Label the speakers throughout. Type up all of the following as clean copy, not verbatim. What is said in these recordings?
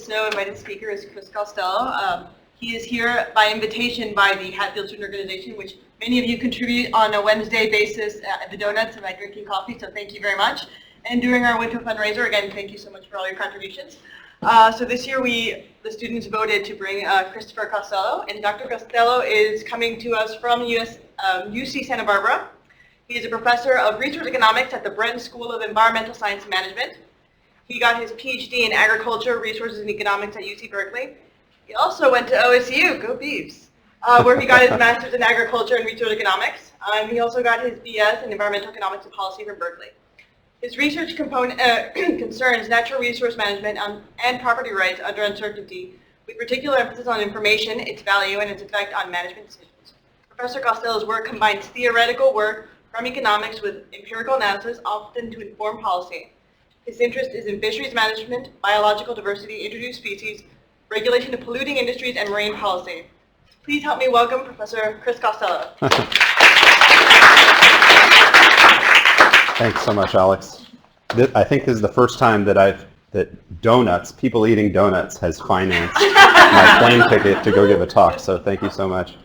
Speaker 1: Snow invited speaker is Chris Costello. He is here by invitation by the Hatfield Student Organization, which many of you contribute on a Wednesday basis at the Donuts and by drinking coffee, so thank you very much. And during our winter fundraiser, again, thank you so much for all your contributions. So this year the students voted to bring Christopher Costello, and Dr. Costello is coming to us from UC Santa Barbara. He is a professor of resource economics at the Brenton School of Environmental Science and Management. He got his PhD in agriculture, resources, and economics at UC Berkeley. He also went to OSU, go Beavs, where he got his master's in agriculture and resource economics. He also got his BS in environmental economics and policy from Berkeley. His research component concerns natural resource management and property rights under uncertainty, with particular emphasis on information, its value, and its effect on management decisions. Professor Costello's work combines theoretical work from economics with empirical analysis, often to inform policy. His interest is in fisheries management, biological diversity, introduced species, regulation of polluting industries, and marine policy. Please help me welcome Professor Chris Costello.
Speaker 2: Thanks so much, Alex. I think this is the first time that donuts, people eating donuts, has financed my plane ticket to go give a talk, so thank you so much.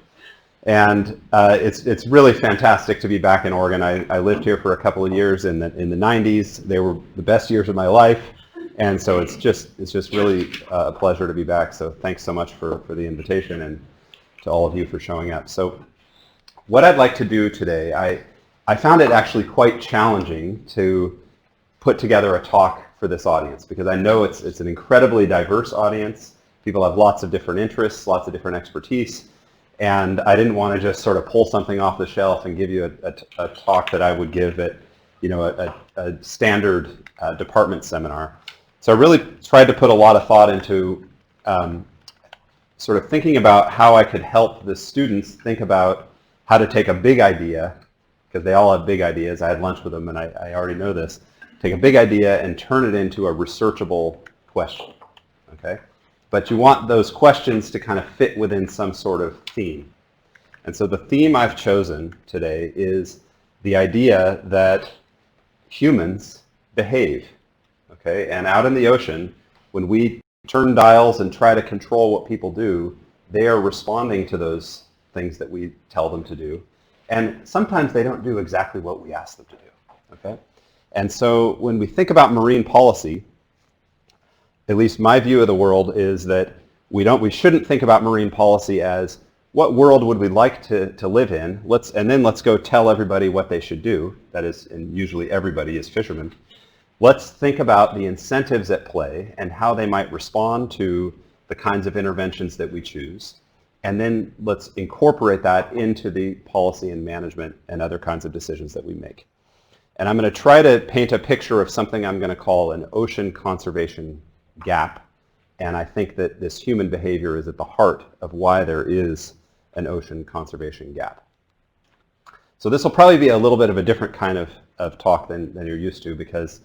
Speaker 2: And it's really fantastic to be back in Oregon. I lived here for a couple of years in the 90s. They were the best years of my life, and so it's just really a pleasure to be back. So thanks so much for the invitation, and to all of you for showing up. So what I'd like to do today, I found it actually quite challenging to put together a talk for this audience, because I know it's an incredibly diverse audience. People have lots of different interests, lots of different expertise. And I didn't want to just sort of pull something off the shelf and give you a talk that I would give at, a standard department seminar. So I really tried to put a lot of thought into sort of thinking about how I could help the students think about how to take a big idea, because they all have big ideas. I had lunch with them, and I already know this. Take a big idea and turn it into a researchable question, okay? But you want those questions to kind of fit within some sort of theme. And so the theme I've chosen today is the idea that humans behave, okay? And out in the ocean, when we turn dials and try to control what people do, they are responding to those things that we tell them to do. And sometimes they don't do exactly what we ask them to do, okay? And so when we think about marine policy, at least my view of the world is that we shouldn't think about marine policy as what world would we like to live in, and then let's go tell everybody what they should do. That is, and usually everybody is fishermen. Let's think about the incentives at play and how they might respond to the kinds of interventions that we choose. And then let's incorporate that into the policy and management and other kinds of decisions that we make. And I'm going to try to paint a picture of something I'm going to call an ocean conservation gap. And I think that this human behavior is at the heart of why there is an ocean conservation gap. So this will probably be a little bit of a different kind of talk than you're used to, because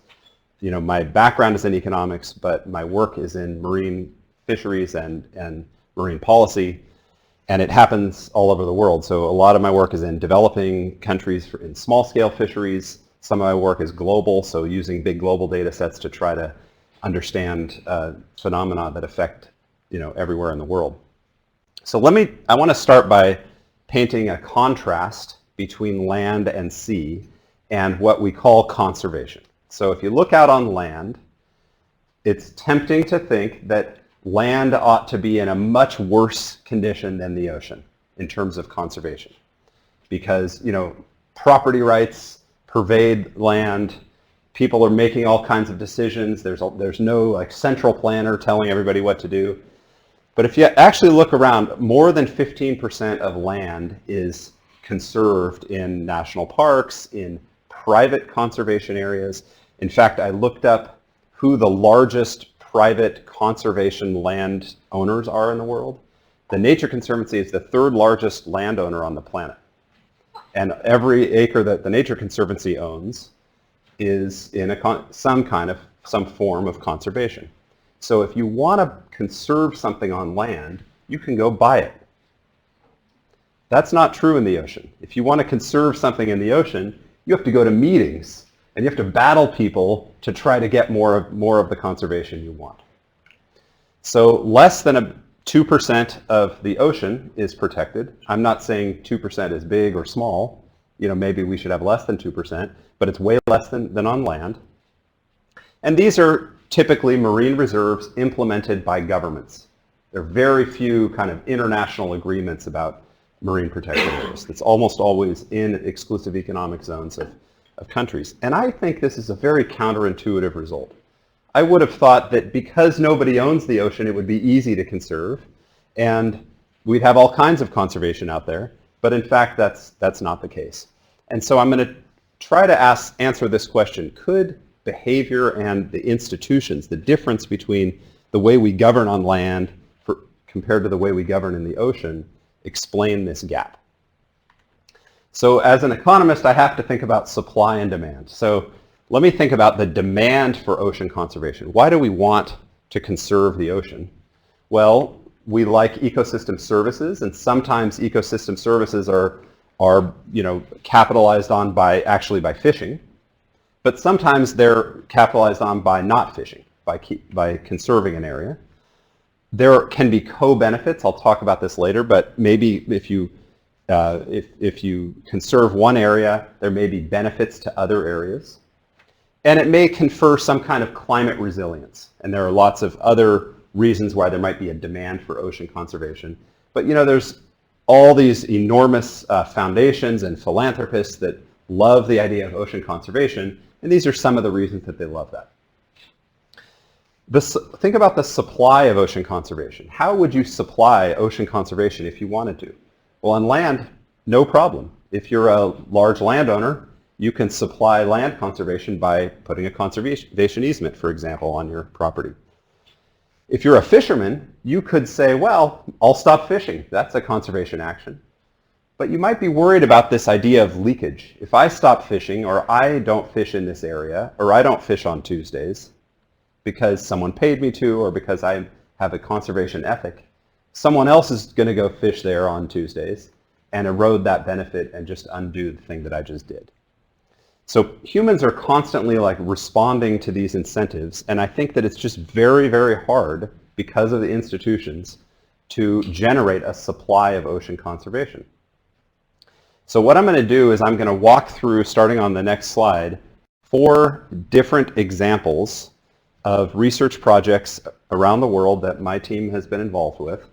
Speaker 2: my background is in economics, but my work is in marine fisheries and marine policy. And it happens all over the world. So a lot of my work is in developing countries in small-scale fisheries. Some of my work is global, so using big global data sets to try to understand phenomena that affect everywhere in the world. So I want to start by painting a contrast between land and sea and what we call conservation. So if you look out on land, it's tempting to think that land ought to be in a much worse condition than the ocean in terms of conservation, because property rights pervade land. People are making all kinds of decisions. There's no central planner telling everybody what to do. But if you actually look around, more than 15% of land is conserved in national parks, in private conservation areas. In fact, I looked up who the largest private conservation land owners are in the world. The Nature Conservancy is the third largest landowner on the planet. And every acre that the Nature Conservancy owns is in some form of conservation. So if you want to conserve something on land, you can go buy it. That's not true in the ocean. If you want to conserve something in the ocean, you have to go to meetings and you have to battle people to try to get more of the conservation you want. So less than 2% of the ocean is protected. I'm not saying 2% is big or small. You know, maybe we should have less than 2%, but it's way less than on land. And these are typically marine reserves implemented by governments. There are very few kind of international agreements about marine protected areas. It's almost always in exclusive economic zones of countries. And I think this is a very counterintuitive result. I would have thought that because nobody owns the ocean, it would be easy to conserve, and we'd have all kinds of conservation out there. But in fact, that's not the case. And so I'm going to try to answer this question. Could behavior and the institutions, the difference between the way we govern on land compared to the way we govern in the ocean, explain this gap? So as an economist, I have to think about supply and demand. So let me think about the demand for ocean conservation. Why do we want to conserve the ocean? Well, we like ecosystem services, and sometimes ecosystem services are capitalized on by fishing, but sometimes they're capitalized on by not fishing, by conserving an area. There can be co-benefits. I'll talk about this later, but maybe if you conserve one area, there may be benefits to other areas. And it may confer some kind of climate resilience. And there are lots of other reasons why there might be a demand for ocean conservation. But you know, there's all these enormous foundations and philanthropists that love the idea of ocean conservation, and these are some of the reasons that they love that. Think about the supply of ocean conservation. How would you supply ocean conservation if you wanted to? Well, on land, no problem. If you're a large landowner, you can supply land conservation by putting a conservation easement, for example, on your property. If you're a fisherman, you could say, well, I'll stop fishing. That's a conservation action. But you might be worried about this idea of leakage. If I stop fishing, or I don't fish in this area, or I don't fish on Tuesdays because someone paid me to, or because I have a conservation ethic, someone else is going to go fish there on Tuesdays and erode that benefit and just undo the thing that I just did. So humans are constantly responding to these incentives, and I think that it's just very, very hard because of the institutions to generate a supply of ocean conservation. So what I'm going to do is I'm going to walk through, starting on the next slide, 4 different examples of research projects around the world that my team has been involved with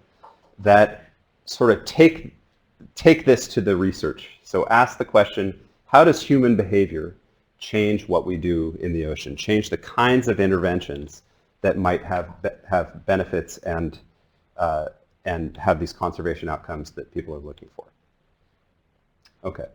Speaker 2: that sort of take this to the research. So ask the question, how does human behavior change what we do in the ocean, change the kinds of interventions that might have benefits and have these conservation outcomes that people are looking for? Okay,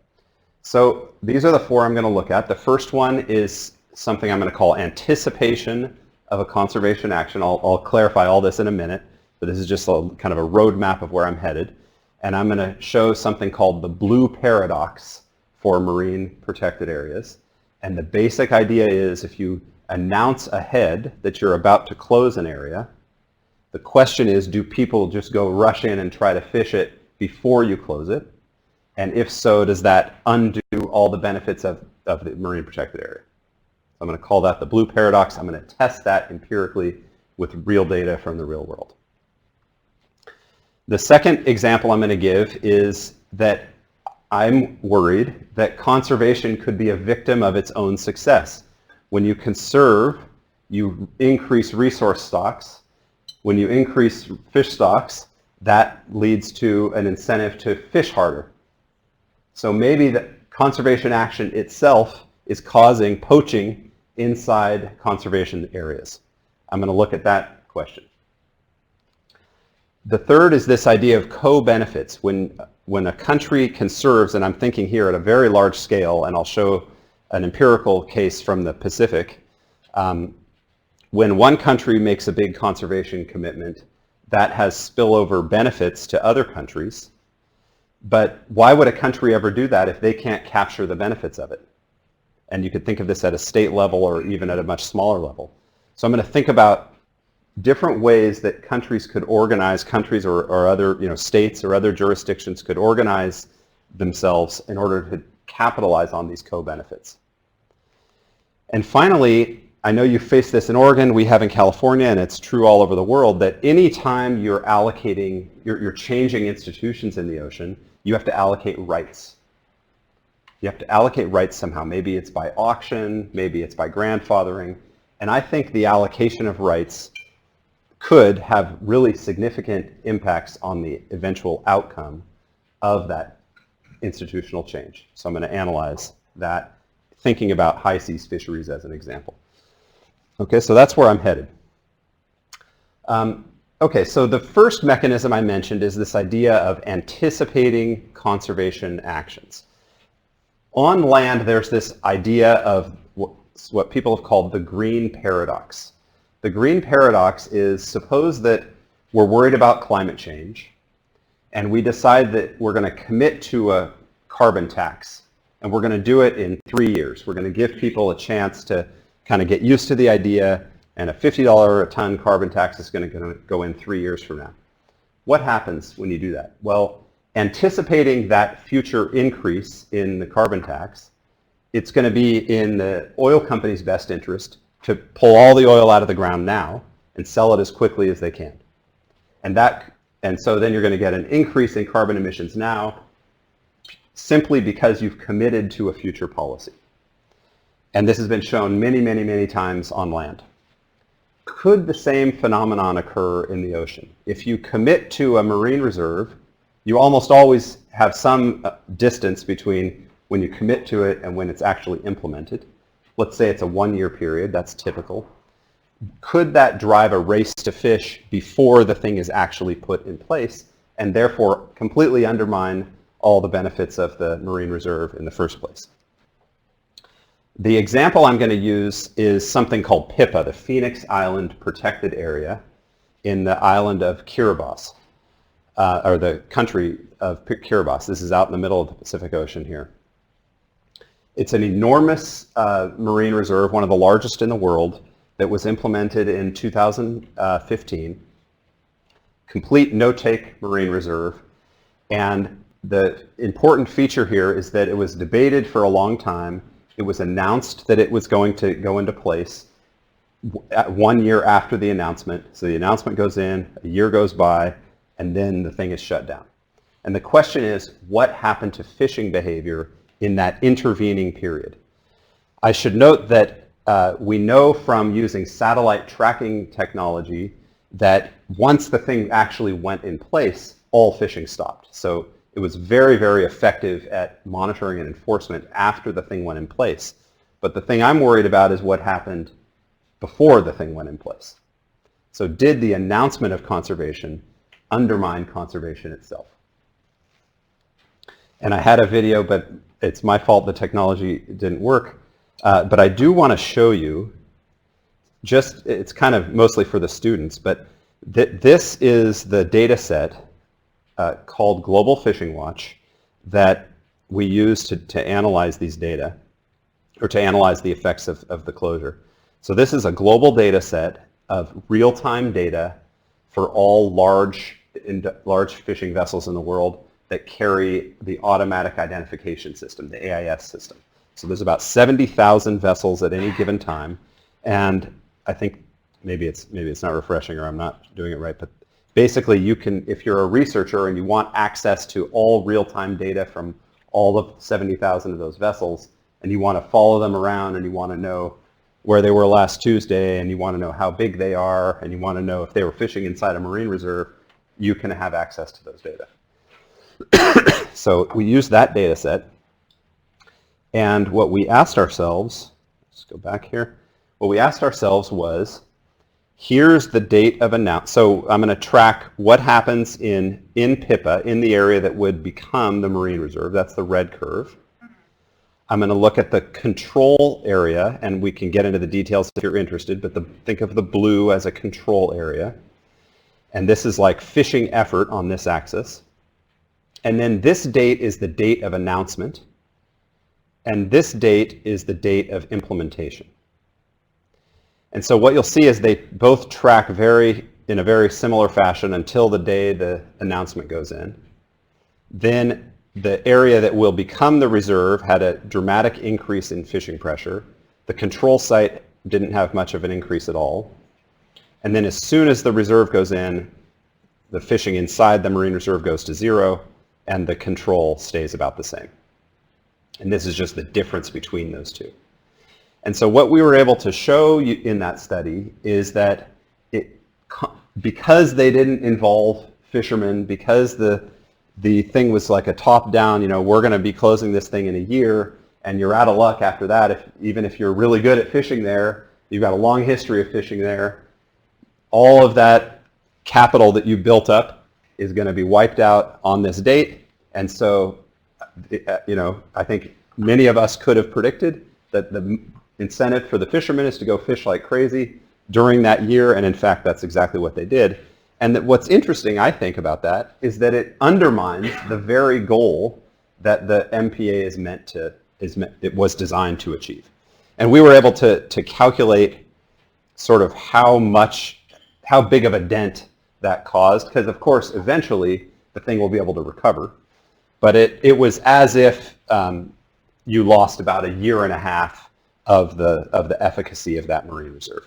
Speaker 2: so these are the 4 I'm going to look at. The first one is something I'm going to call anticipation of a conservation action. I'll clarify all this in a minute, but this is just kind of a roadmap of where I'm headed. And I'm going to show something called the blue paradox for marine protected areas. And the basic idea is if you announce ahead that you're about to close an area, the question is, do people just go rush in and try to fish it before you close it? And if so, does that undo all the benefits of the marine protected area? I'm going to call that the blue paradox. I'm going to test that empirically with real data from the real world. The second example I'm going to give is that I'm worried that conservation could be a victim of its own success. When you conserve, you increase resource stocks. When you increase fish stocks, that leads to an incentive to fish harder. So maybe the conservation action itself is causing poaching inside conservation areas. I'm going to look at that question. The third is this idea of co-benefits. When a country conserves, and I'm thinking here at a very large scale, and I'll show an empirical case from the Pacific, when one country makes a big conservation commitment, that has spillover benefits to other countries. But why would a country ever do that if they can't capture the benefits of it? And you could think of this at a state level or even at a much smaller level. So I'm going to think about different ways that countries could organize, countries or other states or other jurisdictions could organize themselves in order to capitalize on these co-benefits. And finally, I know you face this in Oregon, we have in California, and it's true all over the world, that any time you're allocating, you're changing institutions in the ocean, you have to allocate rights. You have to allocate rights somehow. Maybe it's by auction, maybe it's by grandfathering. And I think the allocation of rights could have really significant impacts on the eventual outcome of that institutional change. So I'm going to analyze that, thinking about high seas fisheries as an example. Okay, so that's where I'm headed. Okay, so the first mechanism I mentioned is this idea of anticipating conservation actions. On land, there's this idea of what people have called the green paradox. The green paradox is, suppose that we're worried about climate change, and we decide that we're going to commit to a carbon tax, and we're going to do it in 3 years. We're going to give people a chance to kind of get used to the idea, and a $50 a ton carbon tax is going to go in 3 years from now. What happens when you do that? Well, anticipating that future increase in the carbon tax, it's going to be in the oil company's best interest to pull all the oil out of the ground now and sell it as quickly as they can. And so then you're going to get an increase in carbon emissions now simply because you've committed to a future policy. And this has been shown many, many, many times on land. Could the same phenomenon occur in the ocean? If you commit to a marine reserve, you almost always have some distance between when you commit to it and when it's actually implemented. Let's say it's a 1-year period, that's typical. Could that drive a race to fish before the thing is actually put in place, and therefore completely undermine all the benefits of the marine reserve in the first place? The example I'm going to use is something called PIPA, the Phoenix Island Protected Area in the island of Kiribati, or the country of Kiribati. This is out in the middle of the Pacific Ocean here. It's an enormous marine reserve, one of the largest in the world, that was implemented in 2015. Complete no-take marine reserve. And the important feature here is that it was debated for a long time. It was announced that it was going to go into place 1 year after the announcement. So the announcement goes in, a year goes by, and then the thing is shut down. And the question is, what happened to fishing behavior in that intervening period? I should note that we know from using satellite tracking technology that once the thing actually went in place, all fishing stopped. So it was very, very effective at monitoring and enforcement after the thing went in place. But the thing I'm worried about is what happened before the thing went in place. So did the announcement of conservation undermine conservation itself? And I had a video, but it's my fault the technology didn't work. But I do want to show you, it's kind of mostly for the students, but this is the data set called Global Fishing Watch that we use to analyze these data, or to analyze the effects of the closure. So this is a global data set of real-time data for all large fishing vessels in the world that carry the automatic identification system, the AIS system. So there's about 70,000 vessels at any given time, and I think maybe it's not refreshing or I'm not doing it right, but basically you can, if you're a researcher and you want access to all real-time data from all of 70,000 of those vessels, and you want to follow them around and you want to know where they were last Tuesday, and you want to know how big they are, and you want to know if they were fishing inside a marine reserve, you can have access to those data. So we use that data set. And what we asked ourselves, let's go back here. What we asked ourselves was, here's the date of announcement. So I'm going to track what happens in PIPA, in the area that would become the marine reserve. That's the red curve. I'm going to look at the control area, and we can get into the details if you're interested, but think of the blue as a control area. And this is like fishing effort on this axis. And then this date is the date of announcement. And this date is the date of implementation. And so what you'll see is they both track in a very similar fashion until the day the announcement goes in. Then the area that will become the reserve had a dramatic increase in fishing pressure. The control site didn't have much of an increase at all. And then as soon as the reserve goes in, the fishing inside the marine reserve goes to 0, and the control stays about the same. And this is just the difference between those two. And so what we were able to show you in that study is that because they didn't involve fishermen, because the thing was like a top-down, we're going to be closing this thing in a year, and you're out of luck after that, even if you're really good at fishing there, you've got a long history of fishing there, all of that capital that you built up is going to be wiped out on this date. And so, I think many of us could have predicted that the incentive for the fishermen is to go fish like crazy during that year, and in fact, that's exactly what they did. And that what's interesting, I think, about that is that it undermines the very goal that the MPA it was designed to achieve. And we were able to calculate sort of how big of a dent that caused, because of course, eventually, the thing will be able to recover. But it was as if you lost about a year and a half of the efficacy of that marine reserve.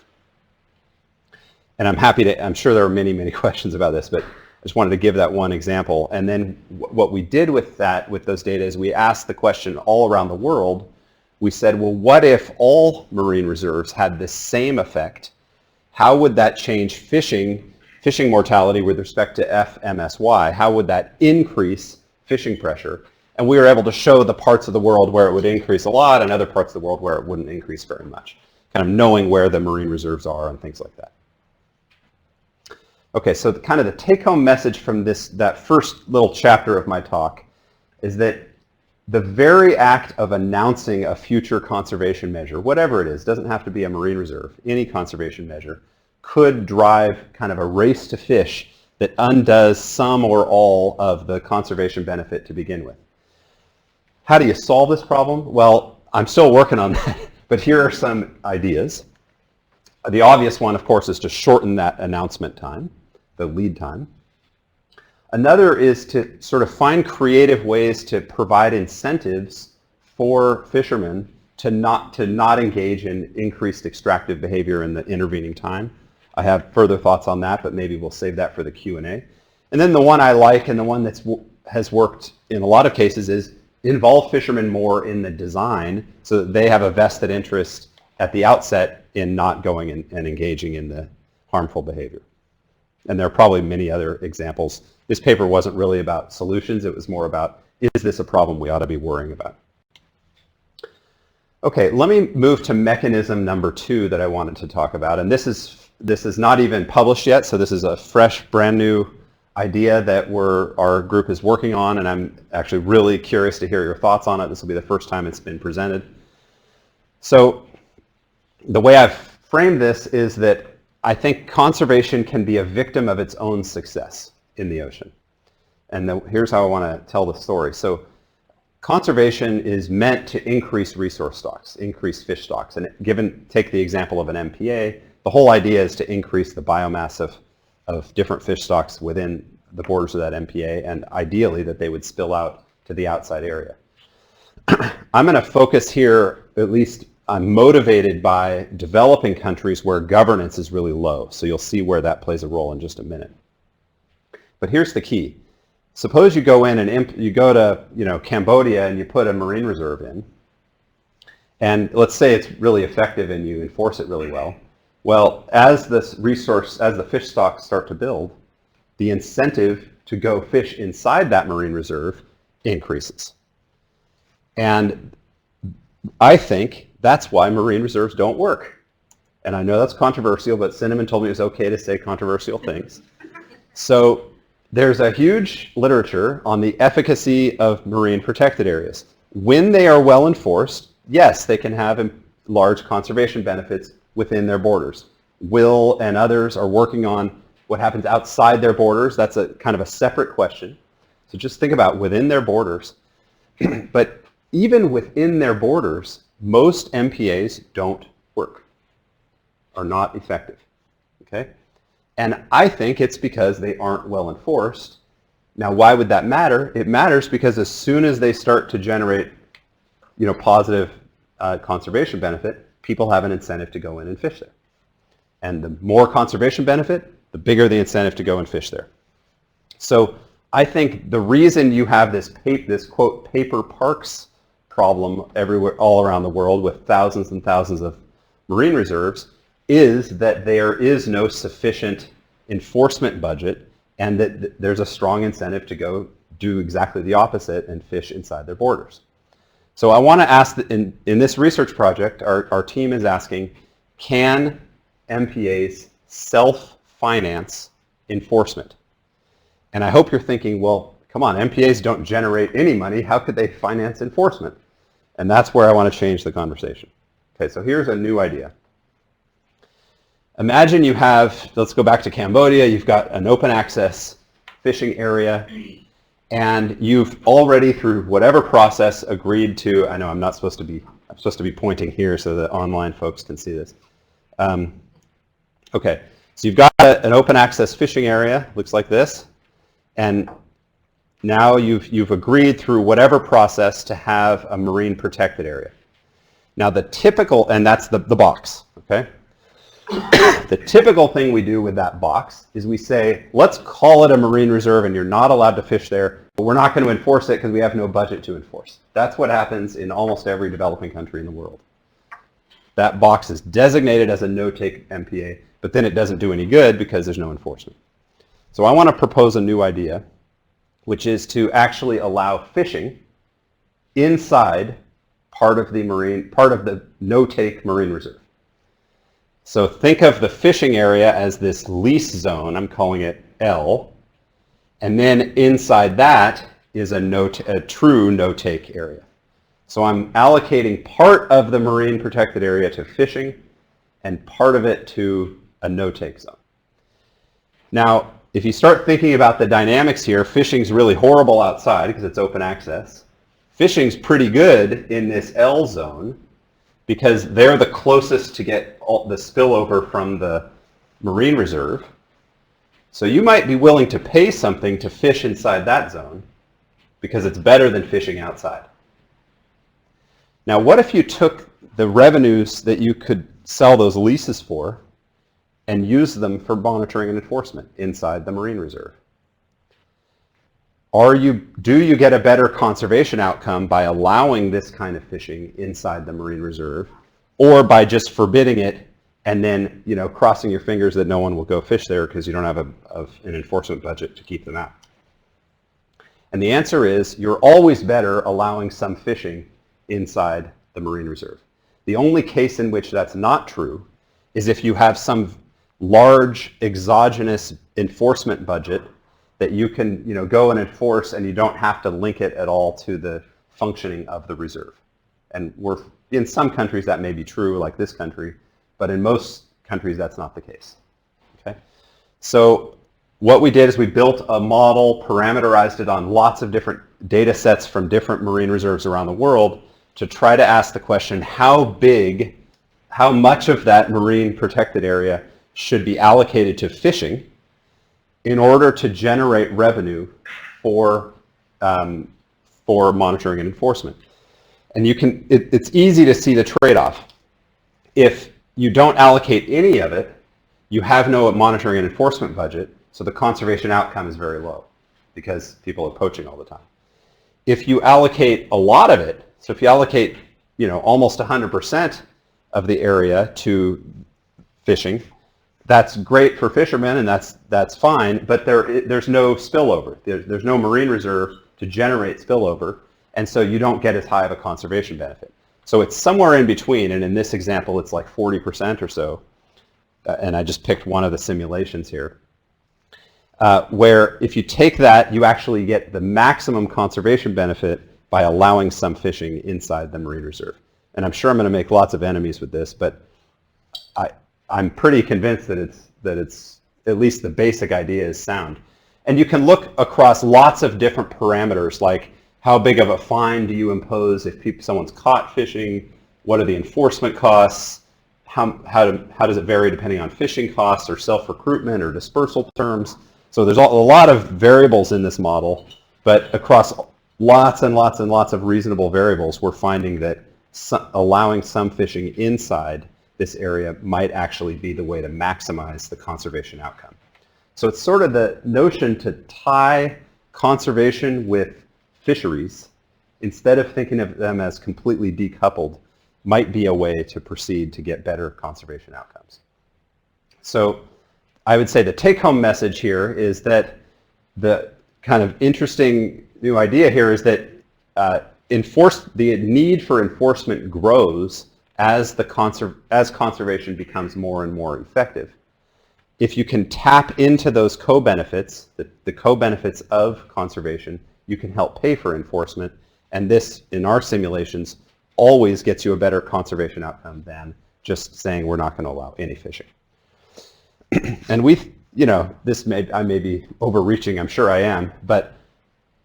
Speaker 2: And I'm sure there are many, many questions about this, but I just wanted to give that one example. And then what we did with those data is we asked the question all around the world. We said, well, what if all marine reserves had the same effect? How would that change fishing mortality with respect to FMSY? How would that increase fishing pressure? And we were able to show the parts of the world where it would increase a lot and other parts of the world where it wouldn't increase very much, kind of knowing where the marine reserves are and things like that. Okay, so kind of the take-home message from that first little chapter of my talk is that the very act of announcing a future conservation measure, whatever it is, doesn't have to be a marine reserve, any conservation measure, could drive kind of a race to fish that undoes some or all of the conservation benefit to begin with. How do you solve this problem? Well, I'm still working on that, but here are some ideas. The obvious one, of course, is to shorten that announcement time, the lead time. Another is to sort of find creative ways to provide incentives for fishermen to not engage in increased extractive behavior in the intervening time. I have further thoughts on that, but maybe we'll save that for the Q&A. And then the one I like and the one that has worked in a lot of cases is involve fishermen more in the design so that they have a vested interest at the outset in not going and engaging in the harmful behavior. And there are probably many other examples. This paper wasn't really about solutions. It was more about, is this a problem we ought to be worrying about? Okay, let me move to mechanism number 2 that I wanted to talk about. And this is not even published yet, so this is a fresh, brand new idea that our group is working on, and I'm actually really curious to hear your thoughts on it. This will be the first time it's been presented. So the way I've framed this is that I think conservation can be a victim of its own success in the ocean. And here's how I want to tell the story. So conservation is meant to increase resource stocks, increase fish stocks. And take the example of an MPA, the whole idea is to increase the biomass of different fish stocks within the borders of that MPA, and ideally that they would spill out to the outside area. I'm going to focus here, at least I'm motivated by developing countries where governance is really low. So you'll see where that plays a role in just a minute. But here's the key. Suppose you go in and you go to Cambodia and you put a marine reserve in, and let's say it's really effective and you enforce it really well. Well, as the fish stocks start to build, the incentive to go fish inside that marine reserve increases. And I think that's why marine reserves don't work. And I know that's controversial, but Cinnamon told me it was okay to say controversial things. So there's a huge literature on the efficacy of marine protected areas. When they are well enforced, yes, they can have large conservation benefits within their borders. Will and others are working on what happens outside their borders. That's a kind of a separate question. So just think about within their borders. But even within their borders, most MPAs don't work, are not effective, okay? And I think it's because they aren't well enforced. Now, why would that matter? It matters because as soon as they start to generate, positive conservation benefit, people have an incentive to go in and fish there. And the more conservation benefit, the bigger the incentive to go and fish there. So I think the reason you have this quote, paper parks problem everywhere, all around the world with thousands and thousands of marine reserves is that there is no sufficient enforcement budget and that there's a strong incentive to go do exactly the opposite and fish inside their borders. So I want to ask, in this research project, our team is asking, can MPAs self-finance enforcement? And I hope you're thinking, well, come on, MPAs don't generate any money. How could they finance enforcement? And that's where I want to change the conversation. Okay, so here's a new idea. Imagine you have, let's go back to Cambodia, you've got an open access fishing area, and you've already, through whatever process, agreed to, I know I'm supposed to be pointing here so that online folks can see this. Okay, so you've got an open access fishing area, looks like this, and now you've agreed through whatever process to have a marine protected area. Now the typical, and that's the box, okay? The typical thing we do with that box is we say, let's call it a marine reserve and you're not allowed to fish there, but we're not going to enforce it because we have no budget to enforce. That's what happens in almost every developing country in the world. That box is designated as a no-take MPA, but then it doesn't do any good because there's no enforcement. So I want to propose a new idea, which is to actually allow fishing inside part of the no-take marine reserve. So think of the fishing area as this lease zone, I'm calling it L, and then inside that is a true no-take area. So I'm allocating part of the marine protected area to fishing and part of it to a no-take zone. Now, if you start thinking about the dynamics here, fishing's really horrible outside because it's open access. Fishing's pretty good in this L zone because they're the closest to get the spillover from the marine reserve. So you might be willing to pay something to fish inside that zone because it's better than fishing outside. Now, what if you took the revenues that you could sell those leases for and use them for monitoring and enforcement inside the marine reserve? Do you get a better conservation outcome by allowing this kind of fishing inside the marine reserve, or by just forbidding it and then, crossing your fingers that no one will go fish there because you don't have an enforcement budget to keep them out? And the answer is you're always better allowing some fishing inside the marine reserve. The only case in which that's not true is if you have some large exogenous enforcement budget that you can go and enforce and you don't have to link it at all to the functioning of the reserve. And in some countries that may be true, like this country, but in most countries that's not the case. Okay? So what we did is we built a model, parameterized it on lots of different data sets from different marine reserves around the world to try to ask the question, how much of that marine protected area should be allocated to fishing in order to generate revenue for monitoring and enforcement. And it's easy to see the trade-off. If you don't allocate any of it, you have no monitoring and enforcement budget, so the conservation outcome is very low because people are poaching all the time. If you allocate a lot of it, so if you allocate almost 100% of the area to fishing, that's great for fishermen and that's fine, but there's no spillover. There's no marine reserve to generate spillover, and so you don't get as high of a conservation benefit. So it's somewhere in between, and in this example it's like 40% or so, and I just picked one of the simulations here, where if you take that, you actually get the maximum conservation benefit by allowing some fishing inside the marine reserve. And I'm sure I'm going to make lots of enemies with this, but I'm pretty convinced that it's at least the basic idea is sound. And you can look across lots of different parameters, like how big of a fine do you impose if someone's caught fishing? What are the enforcement costs? How does it vary depending on fishing costs or self-recruitment or dispersal terms? So there's a lot of variables in this model, but across lots and lots and lots of reasonable variables, we're finding that allowing some fishing inside this area might actually be the way to maximize the conservation outcome. So it's sort of the notion to tie conservation with fisheries, instead of thinking of them as completely decoupled, might be a way to proceed to get better conservation outcomes. So I would say the take-home message here is that the kind of interesting new idea here is that the need for enforcement grows as conservation becomes more and more effective. If you can tap into those co-benefits, the co-benefits of conservation, you can help pay for enforcement, and this, in our simulations, always gets you a better conservation outcome than just saying we're not going to allow any fishing. And I may be overreaching, I'm sure I am, but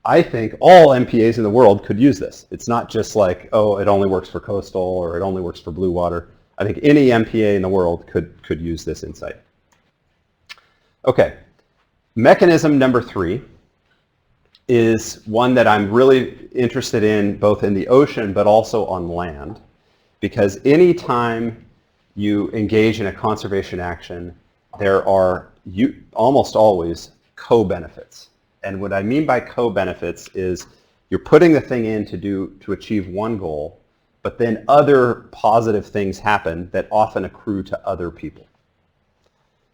Speaker 2: I think all MPAs in the world could use this. It's not just like, oh, it only works for coastal or it only works for blue water. I think any MPA in the world could use this insight. Okay, mechanism number 3 is one that I'm really interested in both in the ocean but also on land, because any time you engage in a conservation action, there are almost always co-benefits. And what I mean by co-benefits is you're putting the thing in to achieve one goal, but then other positive things happen that often accrue to other people.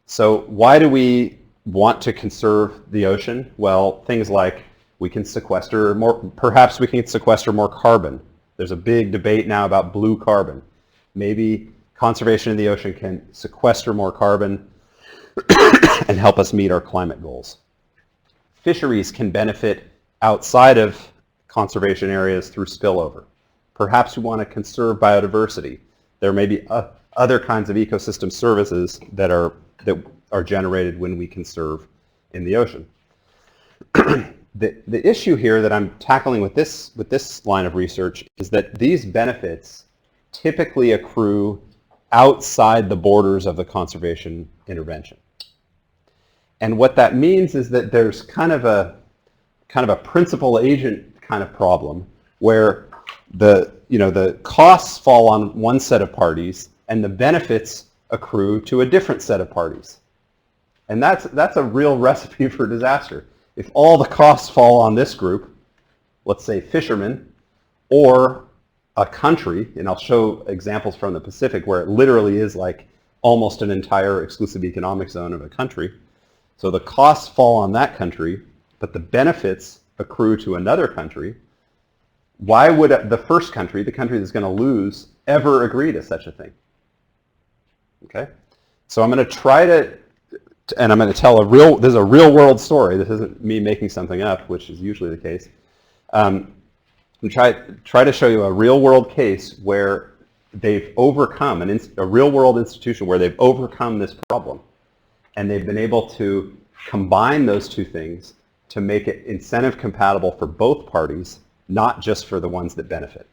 Speaker 2: So why do we want to conserve the ocean? Well, things like we can sequester more, perhaps we can sequester more carbon. There's a big debate now about blue carbon. Maybe conservation in the ocean can sequester more carbon and help us meet our climate goals. Fisheries can benefit outside of conservation areas through spillover. Perhaps we want to conserve biodiversity. There may be other kinds of ecosystem services that are generated when we conserve in the ocean. The issue here that I'm tackling with this line of research is that these benefits typically accrue outside the borders of the conservation intervention. And what that means is that there's kind of a principal agent kind of problem where the costs fall on one set of parties and the benefits accrue to a different set of parties. And that's a real recipe for disaster. If all the costs fall on this group, let's say fishermen, or a country, and I'll show examples from the Pacific where it literally is like almost an entire exclusive economic zone of a country. So the costs fall on that country, but the benefits accrue to another country. Why would the first country, the country that's going to lose, ever agree to such a thing? Okay? So I'm going to try to, and I'm going to tell this is a real world story. This isn't me making something up, which is usually the case. I'm try to show you a real world case where they've overcome, a real world institution where they've overcome this problem. And they've been able to combine those two things to make it incentive compatible for both parties, not just for the ones that benefit.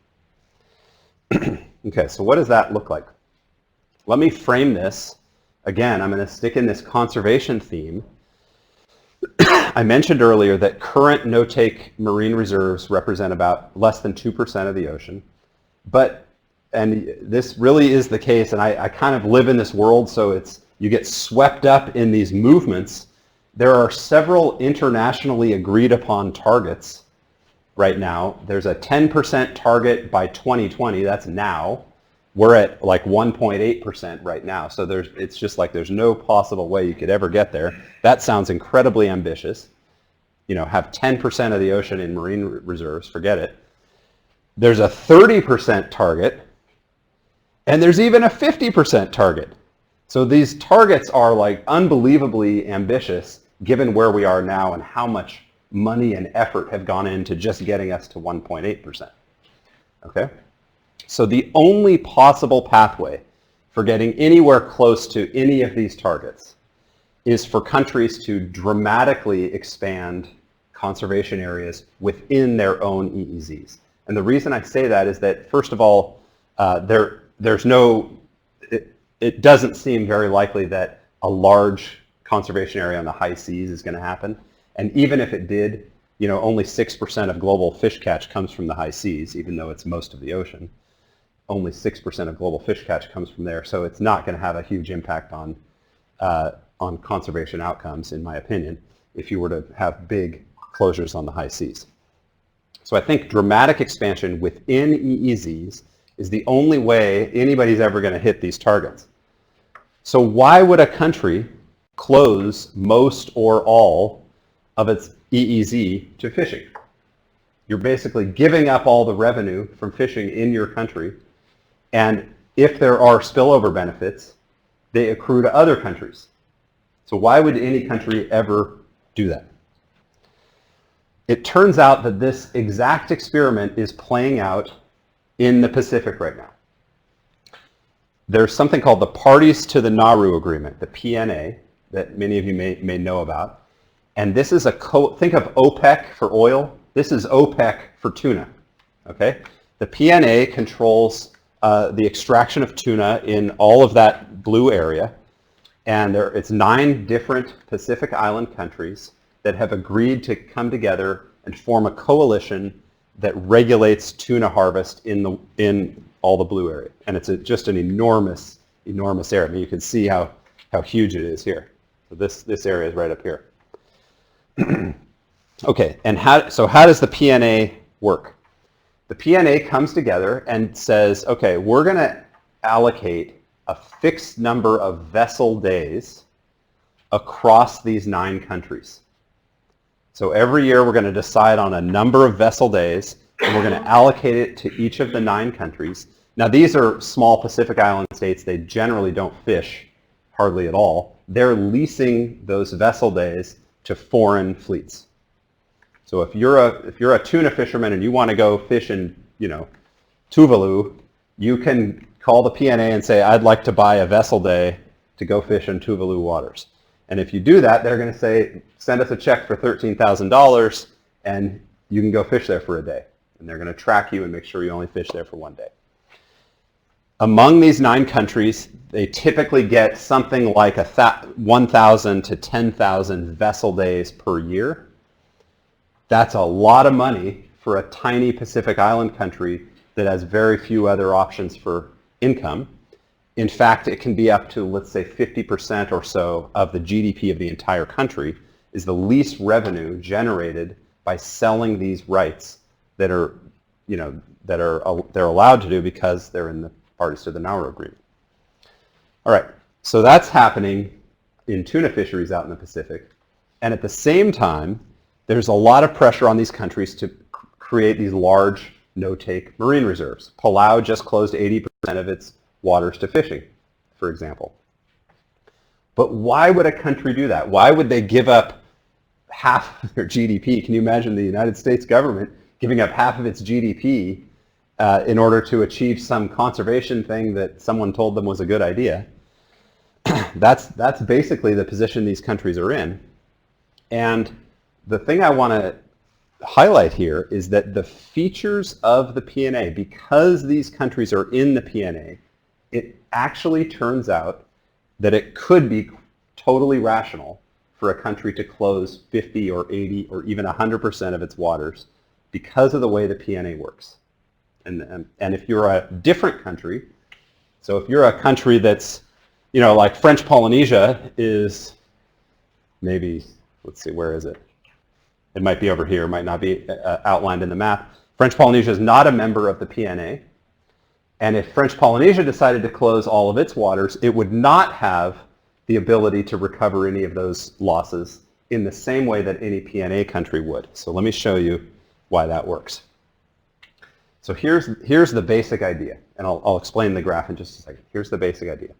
Speaker 2: Okay, so what does that look like? Let me frame this. Again, I'm going to stick in this conservation theme. I mentioned earlier that current no-take marine reserves represent about less than 2% of the ocean. And this really is the case, and I kind of live in this world, so you get swept up in these movements. There are several internationally agreed upon targets right now. There's a 10% target by 2020, that's now. We're at like 1.8% right now, so it's just like there's no possible way you could ever get there. That sounds incredibly ambitious. Have 10% of the ocean in marine reserves, forget it. There's a 30% target, and there's even a 50% target. So these targets are like unbelievably ambitious given where we are now and how much money and effort have gone into just getting us to 1.8%. Okay? So the only possible pathway for getting anywhere close to any of these targets is for countries to dramatically expand conservation areas within their own EEZs. And the reason I say that is that, first of all, it doesn't seem very likely that a large conservation area on the high seas is going to happen. And even if it did, only 6% of global fish catch comes from the high seas, even though it's most of the ocean. only 6% of global fish catch comes from there, so it's not going to have a huge impact on conservation outcomes, in my opinion, if you were to have big closures on the high seas. So I think dramatic expansion within EEZs is the only way anybody's ever going to hit these targets. So why would a country close most or all of its EEZ to fishing? You're basically giving up all the revenue from fishing in your country, and if there are spillover benefits, they accrue to other countries. So why would any country ever do that? It turns out that this exact experiment is playing out in the Pacific right now. There's something called the Parties to the Nauru Agreement, the PNA, that many of you may know about. And this is think of OPEC for oil. This is OPEC for tuna, okay? The PNA controls the extraction of tuna in all of that blue area. And it's 9 different Pacific Island countries that have agreed to come together and form a coalition that regulates tuna harvest in all the blue area. And it's just an enormous, enormous area. I mean, you can see how huge it is here. So this area is right up here. Okay, and how does the PNA work? The PNA comes together and says, okay, we're going to allocate a fixed number of vessel days across these 9 countries. So every year we're going to decide on a number of vessel days, and we're going to allocate it to each of the 9 countries. Now these are small Pacific Island states. They generally don't fish hardly at all. They're leasing those vessel days to foreign fleets. So if you're a tuna fisherman and you want to go fish in, Tuvalu, you can call the PNA and say, I'd like to buy a vessel day to go fish in Tuvalu waters. And if you do that, they're going to say, send us a check for $13,000 and you can go fish there for a day. And they're going to track you and make sure you only fish there for one day. Among these 9 countries, they typically get something like 1,000 to 10,000 vessel days per year. That's a lot of money for a tiny Pacific Island country that has very few other options for income. In fact, it can be up to, let's say, 50% or so of the GDP of the entire country is the lease revenue generated by selling these rights that are, they're allowed to do because they're in the Parties to the Nauru Agreement. All right, so that's happening in tuna fisheries out in the Pacific. And at the same time, there's a lot of pressure on these countries to create these large no-take marine reserves. Palau just closed 80% of its waters to fishing, for example. But why would a country do that? Why would they give up half of their GDP? Can you imagine the United States government giving up half of its GDP in order to achieve some conservation thing that someone told them was a good idea? That's basically the position these countries are in. And the thing I want to highlight here is that the features of the PNA, because these countries are in the PNA, it actually turns out that it could be totally rational for a country to close 50 or 80 or even 100% of its waters because of the way the PNA works. And if you're a different country, so if you're a country that's, like French Polynesia is maybe, let's see, where is it? It might be over here, it might not be outlined in the map. French Polynesia is not a member of the PNA. And if French Polynesia decided to close all of its waters, it would not have the ability to recover any of those losses in the same way that any PNA country would. So let me show you why that works. So here's the basic idea, and I'll explain the graph in just a second. Here's the basic idea.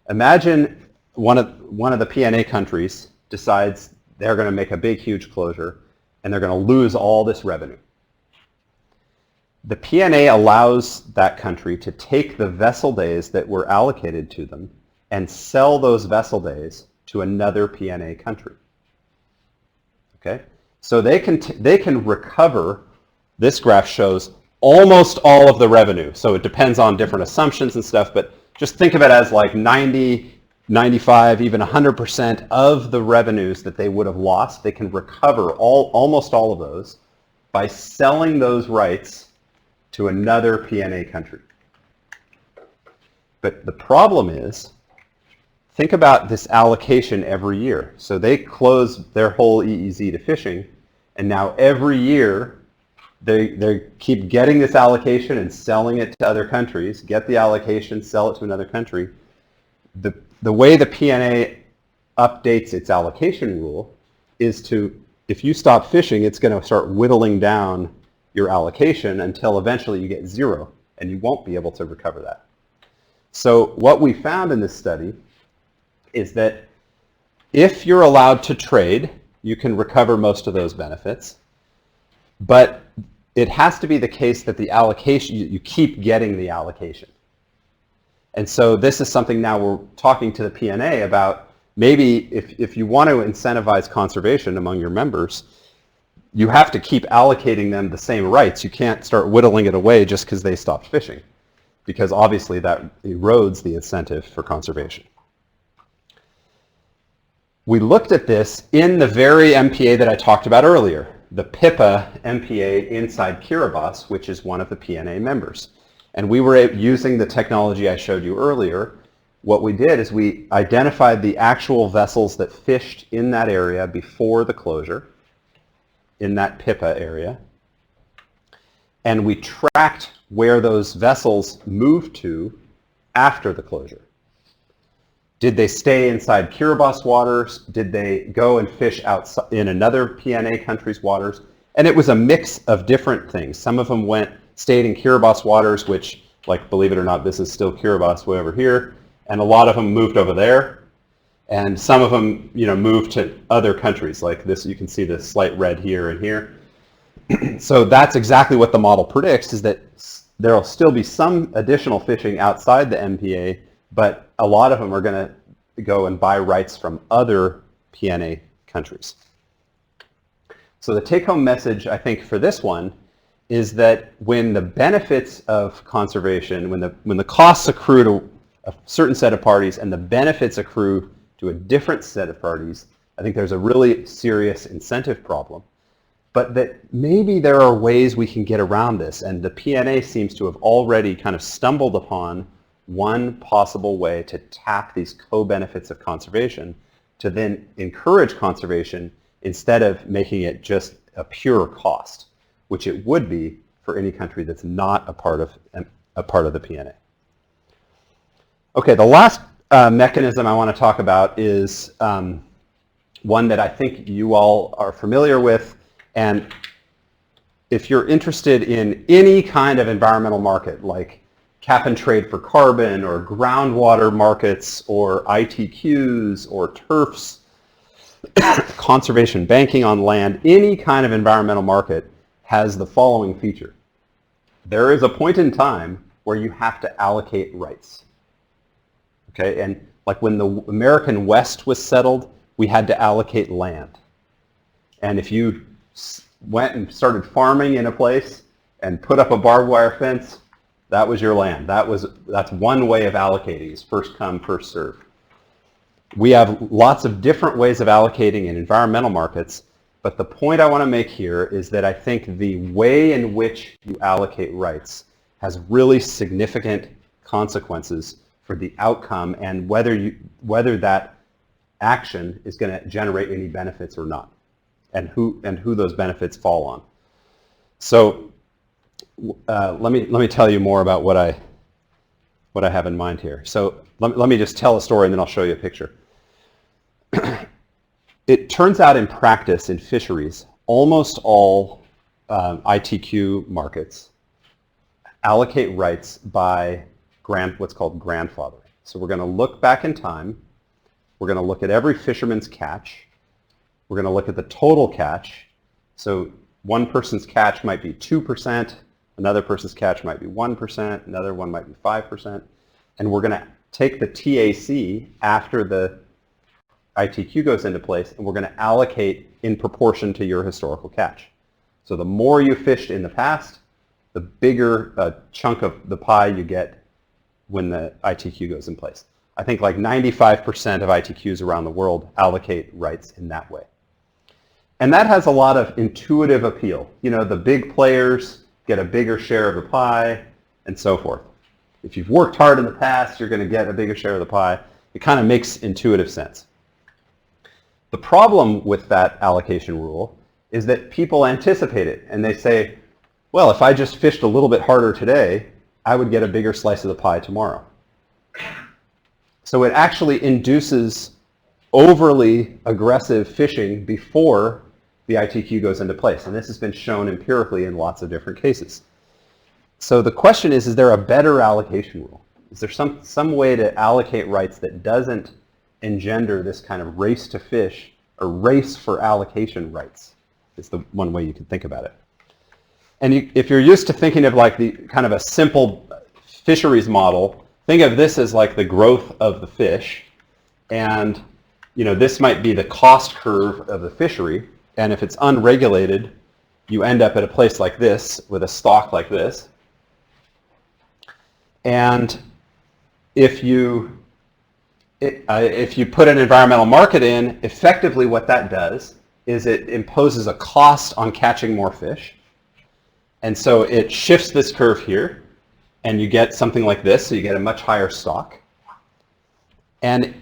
Speaker 2: Imagine one of the PNA countries decides they're going to make a big, huge closure, and they're going to lose all this revenue. The PNA allows that country to take the vessel days that were allocated to them and sell those vessel days to another PNA country. Okay? So they can recover, this graph shows, almost all of the revenue. So it depends on different assumptions and stuff, but just think of it as like 90, 95, even 100% of the revenues that they would have lost. They can recover almost all of those by selling those rights to another PNA country. But the problem is, think about this allocation every year. So they close their whole EEZ to fishing, and now every year they keep getting this allocation and selling it to other countries, get the allocation, sell it to another country. The way the PNA updates its allocation rule is to, if you stop fishing, it's going to start whittling down your allocation until eventually you get zero, and you won't be able to recover that. So what we found in this study is that if you're allowed to trade, you can recover most of those benefits, but it has to be the case that the allocation, you keep getting the allocation. And so this is something now we're talking to the PNA about. Maybe if you want to incentivize conservation among your members, you have to keep allocating them the same rights. You can't start whittling it away just because they stopped fishing, because obviously that erodes the incentive for conservation. We looked at this in the very MPA that I talked about earlier, the PIPA MPA inside Kiribati, which is one of the PNA members. And we were using the technology I showed you earlier. What we did is we identified the actual vessels that fished in that area before the closure, in that PIPA area. And we tracked where those vessels moved to after the closure. Did they stay inside Kiribati waters? Did they go and fish outside in another PNA country's waters? And it was a mix of different things. Some of them stayed in Kiribati waters, which, like, believe it or not, this is still Kiribati way over here. And a lot of them moved over there. And some of them, moved to other countries. Like this, you can see the slight red here and here. So that's exactly what the model predicts, is that there will still be some additional fishing outside the MPA, but a lot of them are going to go and buy rights from other PNA countries. So the take-home message, I think, for this one is that when the benefits of conservation, when the costs accrue to a certain set of parties and the benefits accrue to a different set of parties, I think there's a really serious incentive problem. But that maybe there are ways we can get around this, and the PNA seems to have already kind of stumbled upon one possible way to tap these co-benefits of conservation to then encourage conservation instead of making it just a pure cost, which it would be for any country that's not a part of the PNA. Okay, the last mechanism I want to talk about is one that I think you all are familiar with, and if you're interested in any kind of environmental market, like cap and trade for carbon, or groundwater markets, or ITQs, or TERFs, conservation banking on land, any kind of environmental market has the following feature. There is a point in time where you have to allocate rights. Okay, and like when the American West was settled, we had to allocate land. And if you went and started farming in a place and put up a barbed wire fence, that was your land. That's one way of allocating, is first come, first serve. We have lots of different ways of allocating in environmental markets, but the point I want to make here is that I think the way in which you allocate rights has really significant consequences for the outcome and whether that action is going to generate any benefits or not, and who those benefits fall on. So let me tell you more about what I have in mind here. So let me just tell a story and then I'll show you a picture. It turns out in practice in fisheries, almost all ITQ markets allocate rights by what's called grandfathering. So we're going to look back in time. We're going to look at every fisherman's catch. We're going to look at the total catch. So one person's catch might be 2%, another person's catch might be 1%, another one might be 5%. And we're going to take the TAC after the ITQ goes into place, and we're going to allocate in proportion to your historical catch. So the more you fished in the past, the bigger chunk of the pie you get when the ITQ goes in place. I think like 95% of ITQs around the world allocate rights in that way. And that has a lot of intuitive appeal. The big players get a bigger share of the pie, and so forth. if you've worked hard in the past, you're going to get a bigger share of the pie. It kind of makes intuitive sense. The problem with that allocation rule is that people anticipate it, and they say, well, if I just fished a little bit harder today, I would get a bigger slice of the pie tomorrow. So it actually induces overly aggressive fishing before the ITQ goes into place. And this has been shown empirically in lots of different cases. So the question is there a better allocation rule? Is there some way to allocate rights that doesn't engender this kind of race to fish or race for allocation rights? Is the one way you can think about it. And if you're used to thinking of like the kind of a simple fisheries model, think of this as like the growth of the fish. And this might be the cost curve of the fishery. And if it's unregulated, you end up at a place like this with a stock like this. And if you put an environmental market in, effectively what that does is it imposes a cost on catching more fish. And so it shifts this curve here, and you get something like this, so you get a much higher stock. And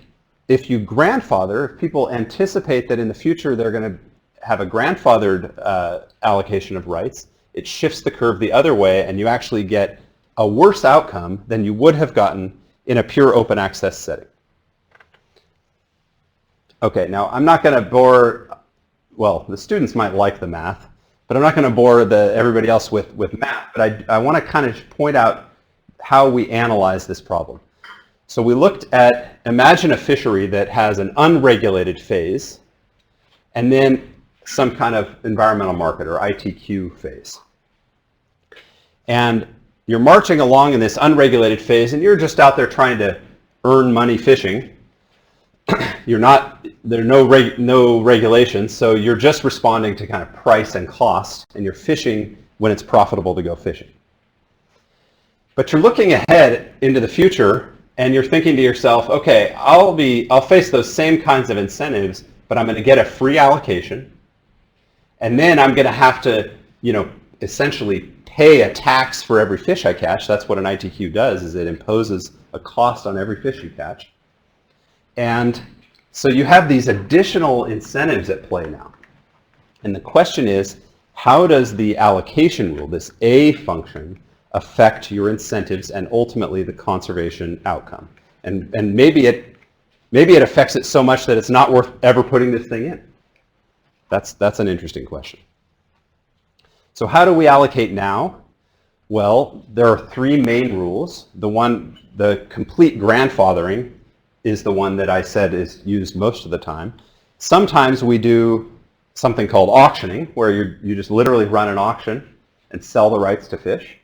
Speaker 2: if you grandfather, if people anticipate that in the future they're going to have a grandfathered allocation of rights, it shifts the curve the other way, and you actually get a worse outcome than you would have gotten in a pure open access setting. Okay, now I'm not going to bore, well, the students might like the math, but I'm not going to bore everybody else with math, but I want to kind of point out how we analyze this problem. So we looked at, imagine a fishery that has an unregulated phase, and then some kind of environmental market or ITQ phase. And you're marching along in this unregulated phase, and you're just out there trying to earn money fishing. There are no regulations, so you're just responding to kind of price and cost, and you're fishing when it's profitable to go fishing. But you're looking ahead into the future, and you're thinking to yourself, okay, I'll face those same kinds of incentives, but I'm going to get a free allocation, and then I'm going to have to, essentially pay a tax for every fish I catch. That's what an ITQ does, is it imposes a cost on every fish you catch. And so you have these additional incentives at play now. And the question is, how does the allocation rule, this A function, affect your incentives and ultimately the conservation outcome? And maybe it affects it so much that it's not worth ever putting this thing in. That's an interesting question. So how do we allocate now? Well, there are three main rules. The complete grandfathering is the one that I said is used most of the time. Sometimes we do something called auctioning, where you just literally run an auction and sell the rights to fish.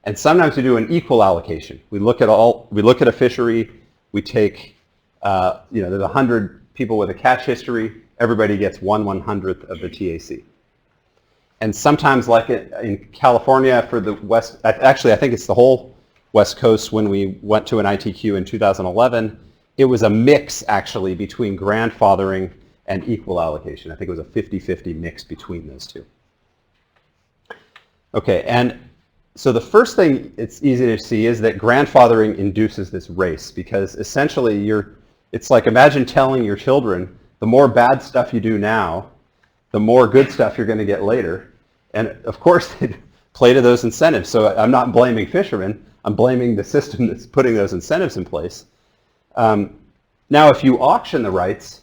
Speaker 2: And sometimes we do an equal allocation. We look at a fishery, we take, there's 100 people with a catch history, everybody gets 1/100th of the TAC. And sometimes, like in California for the West, actually I think it's the whole West Coast, when we went to an ITQ in 2011, it was a mix actually between grandfathering and equal allocation. I think it was a 50-50 mix between those two. Okay, and so the first thing it's easy to see is that grandfathering induces this race, because essentially it's like, imagine telling your children, the more bad stuff you do now, the more good stuff you're going to get later. And of course, they play to those incentives. So I'm not blaming fishermen. I'm blaming the system that's putting those incentives in place. Now, if you auction the rights,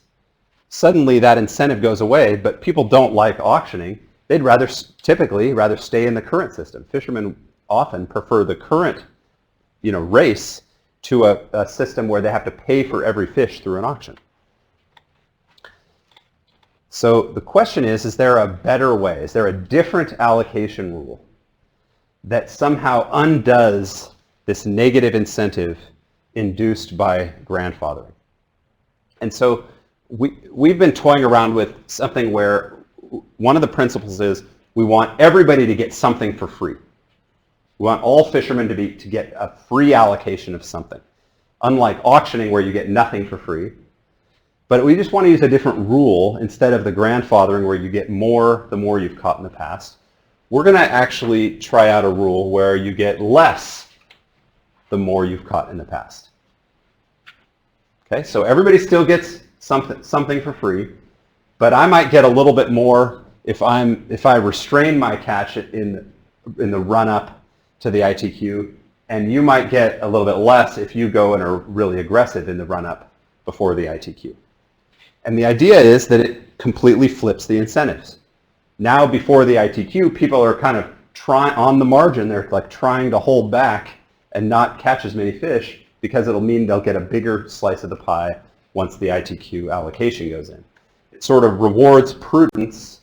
Speaker 2: suddenly that incentive goes away, but people don't like auctioning. They'd typically rather stay in the current system. Fishermen often prefer the current, race to a system where they have to pay for every fish through an auction. So the question is there a better way? Is there a different allocation rule that somehow undoes this negative incentive induced by grandfathering? And so we've been toying around with something where one of the principles is we want everybody to get something for free. We want all fishermen to get a free allocation of something, unlike auctioning where you get nothing for free. But we just want to use a different rule instead of the grandfathering where you get more the more you've caught in the past. We're going to actually try out a rule where you get less the more you've caught in the past. Okay, so everybody still gets something for free, but I might get a little bit more if I restrain my catch in the run-up to the ITQ, and you might get a little bit less if you go and are really aggressive in the run-up before the ITQ. And the idea is that it completely flips the incentives. Now before the ITQ, people are kind of on the margin, they're like trying to hold back and not catch as many fish because it'll mean they'll get a bigger slice of the pie once the ITQ allocation goes in. It sort of rewards prudence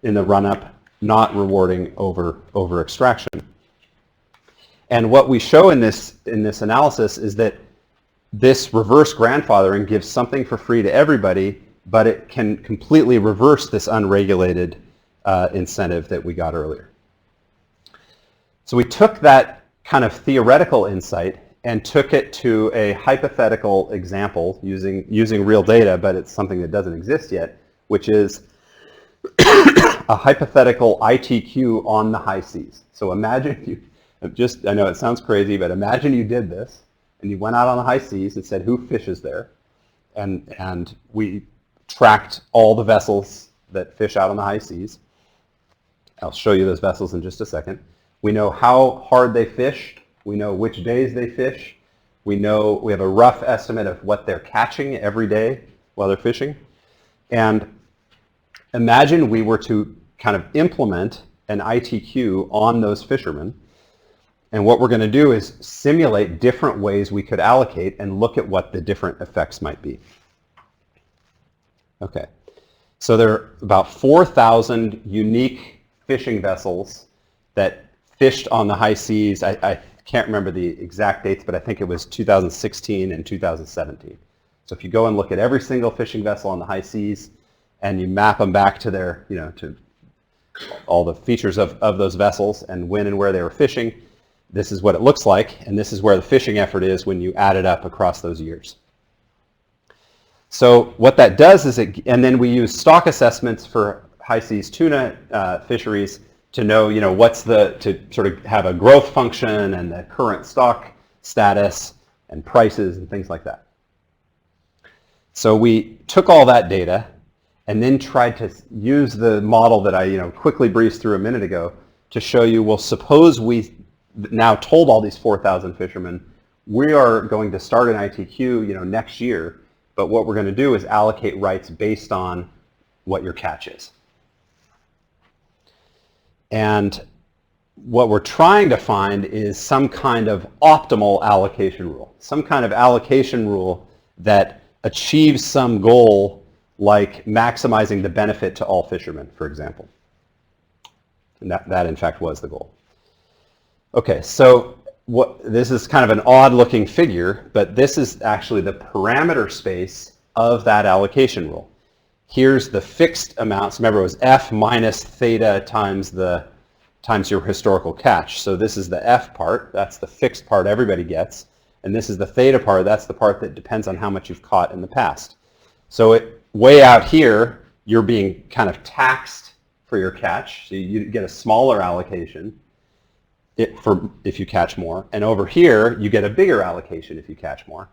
Speaker 2: in the run-up, not rewarding over extraction. And what we show in this analysis is that this reverse grandfathering gives something for free to everybody, but it can completely reverse this unregulated incentive that we got earlier. So we took that kind of theoretical insight and took it to a hypothetical example using real data, but it's something that doesn't exist yet, which is a hypothetical ITQ on the high seas. So imagine I know it sounds crazy, but imagine you did this and you went out on the high seas and said who fishes there, and we tracked all the vessels that fish out on the high seas. I'll show you those vessels in just a second. We know how hard they fished. We know which days they fish. We have a rough estimate of what they're catching every day while they're fishing. And imagine we were to kind of implement an ITQ on those fishermen. And what we're going to do is simulate different ways we could allocate and look at what the different effects might be. Okay, so there are about 4,000 unique fishing vessels that fished on the high seas. I can't remember the exact dates, but I think it was 2016 and 2017. So if you go and look at every single fishing vessel on the high seas and you map them back to their, to all the features of those vessels and when and where they were fishing, this is what it looks like, and this is where the fishing effort is when you add it up across those years. So what that does is and then we use stock assessments for high seas tuna fisheries to know, to sort of have a growth function and the current stock status and prices and things like that. So we took all that data and then tried to use the model that I quickly breezed through a minute ago to show you, well, suppose we now told all these 4,000 fishermen, we are going to start an ITQ next year, but what we're going to do is allocate rights based on what your catch is. And what we're trying to find is some kind of optimal allocation rule, some kind of allocation rule that achieves some goal like maximizing the benefit to all fishermen, for example. And that in fact was the goal. Okay, so this is kind of an odd looking figure, but this is actually the parameter space of that allocation rule. Here's the fixed amounts. Remember, it was F minus theta times your historical catch. So this is the F part. That's the fixed part everybody gets. And this is the theta part. That's the part that depends on how much you've caught in the past. So way out here, you're being kind of taxed for your catch. So you get a smaller allocation if you catch more. And over here, you get a bigger allocation if you catch more.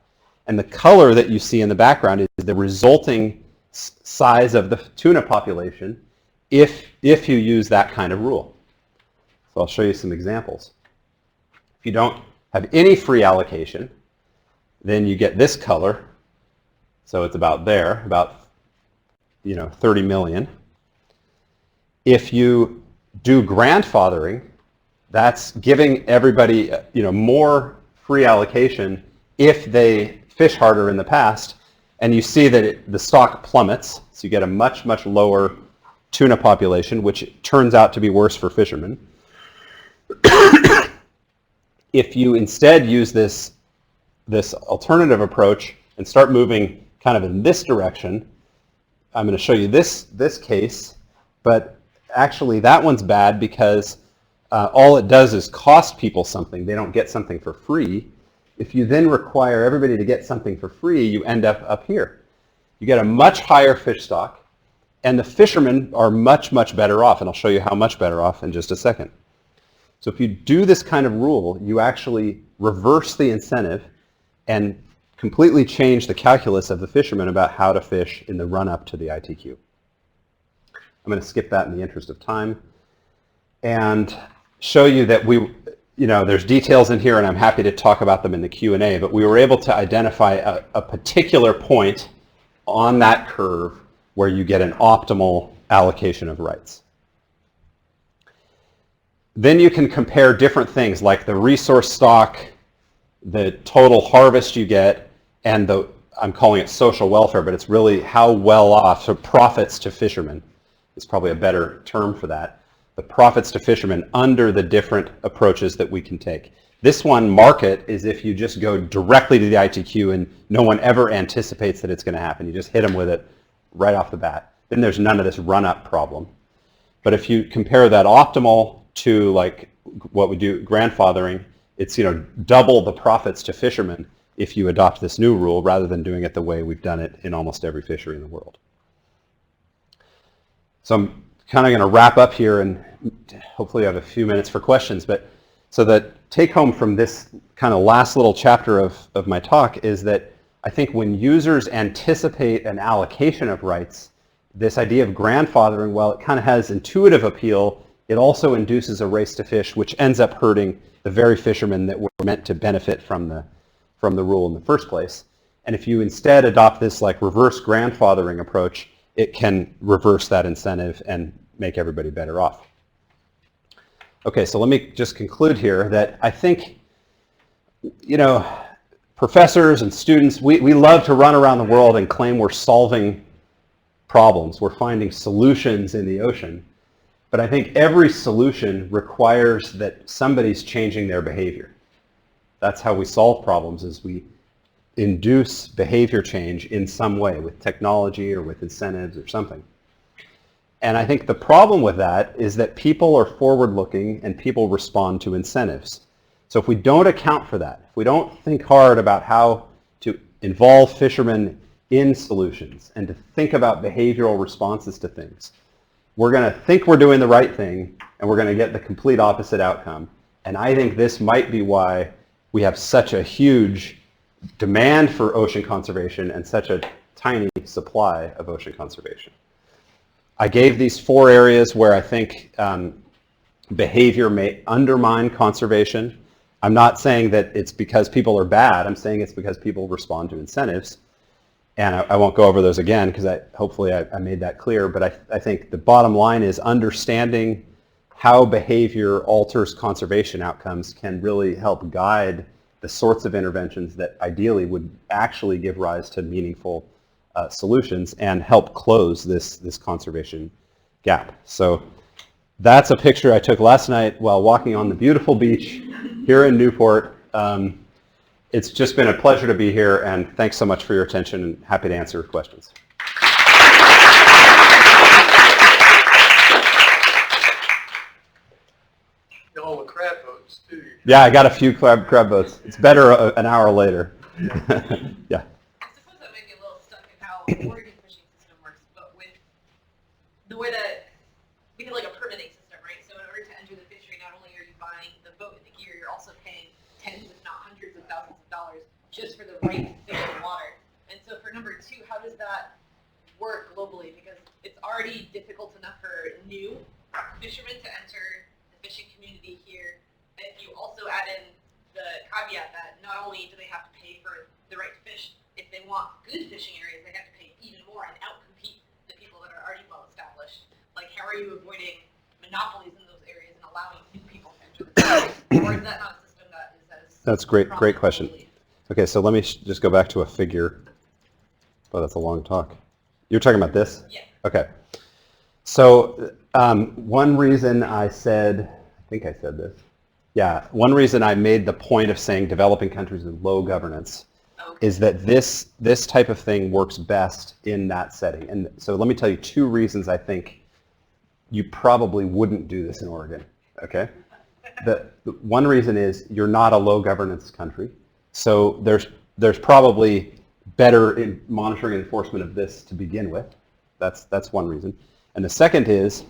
Speaker 2: And the color that you see in the background is the resulting size of the tuna population if you use that kind of rule. So I'll show you some examples. If you don't have any free allocation, then you get this color. So it's about there, about 30 million. If you do grandfathering, that's giving everybody more free allocation if they fish harder in the past, and you see that the stock plummets, so you get a much, much lower tuna population, which turns out to be worse for fishermen. If you instead use this alternative approach and start moving kind of in this direction, I'm going to show you this case, but actually that one's bad because all it does is cost people something. They don't get something for free. If you then require everybody to get something for free, you end up here. You get a much higher fish stock, and the fishermen are much, much better off, and I'll show you how much better off in just a second. So if you do this kind of rule, you actually reverse the incentive and completely change the calculus of the fishermen about how to fish in the run-up to the ITQ. I'm going to skip that in the interest of time and show you that there's details in here, and I'm happy to talk about them in the Q&A, but we were able to identify a particular point on that curve where you get an optimal allocation of rights. Then you can compare different things like the resource stock, the total harvest you get, and I'm calling it social welfare, but it's really how well off, so profits to fishermen is probably a better term for that. The profits to fishermen under the different approaches that we can take. This one, market, is if you just go directly to the ITQ and no one ever anticipates that it's going to happen. You just hit them with it right off the bat. Then there's none of this run-up problem. But if you compare that optimal to like what we do, grandfathering, it's double the profits to fishermen if you adopt this new rule rather than doing it the way we've done it in almost every fishery in the world. So I'm kind of going to wrap up here and hopefully I have a few minutes for questions. But so the take home from this kind of last little chapter of my talk is that I think when users anticipate an allocation of rights, this idea of grandfathering, while it kind of has intuitive appeal, it also induces a race to fish, which ends up hurting the very fishermen that were meant to benefit from the rule in the first place. And if you instead adopt this like reverse grandfathering approach, it can reverse that incentive and make everybody better off. Okay, so let me just conclude here that I think, professors and students, we love to run around the world and claim we're solving problems. We're finding solutions in the ocean. But I think every solution requires that somebody's changing their behavior. That's how we solve problems, is we induce behavior change in some way with technology or with incentives or something. And I think the problem with that is that people are forward-looking and people respond to incentives. So if we don't account for that, if we don't think hard about how to involve fishermen in solutions and to think about behavioral responses to things, we're going to think we're doing the right thing and we're going to get the complete opposite outcome. And I think this might be why we have such a huge demand for ocean conservation and such a tiny supply of ocean conservation. I gave these 4 areas where I think behavior may undermine conservation. I'm not saying that it's because people are bad. I'm saying it's because people respond to incentives. And I won't go over those again because hopefully I made that clear. But I think the bottom line is understanding how behavior alters conservation outcomes can really help guide the sorts of interventions that ideally would actually give rise to meaningful solutions and help close this conservation gap. So that's a picture I took last night while walking on the beautiful beach here in Newport. It's just been a pleasure to be here, and thanks so much for your attention, and happy to answer questions.
Speaker 3: All the crab boats, too.
Speaker 2: Yeah, I got a few crab boats. It's better an hour later. Yeah.
Speaker 4: I suppose that might get a little stuck in how the Oregon fishing system works, but with the way that we have like a permitting system, right? So in order to enter the fishery, not only are you buying the boat and the gear, you're also paying tens, if not hundreds of thousands of dollars just for the right to fish in the water. And so for number 2, how does that work globally? Because it's already difficult enough for new fishermen to enter the fishing community here. And if you also add in the caveat that not only do they have to pay for the right to fish, if they want good fishing areas, they have to pay even more and outcompete the people that are already well established. Like, how are you avoiding monopolies in those areas and allowing new people to enter the fishery? Or is that not a system that is as...
Speaker 2: That's great question. Okay, so let me just go back to a figure. Oh, that's a long talk. You're talking about this?
Speaker 4: Yeah.
Speaker 2: Okay. So one reason I said, I think I said this. Yeah, one reason I made the point of saying developing countries with low governance is that this type of thing works best in that setting. And so let me tell you 2 reasons I think you probably wouldn't do this in Oregon, okay? The one reason is you're not a low governance country. So there's probably better monitoring and enforcement of this to begin with. That's one reason. And the second is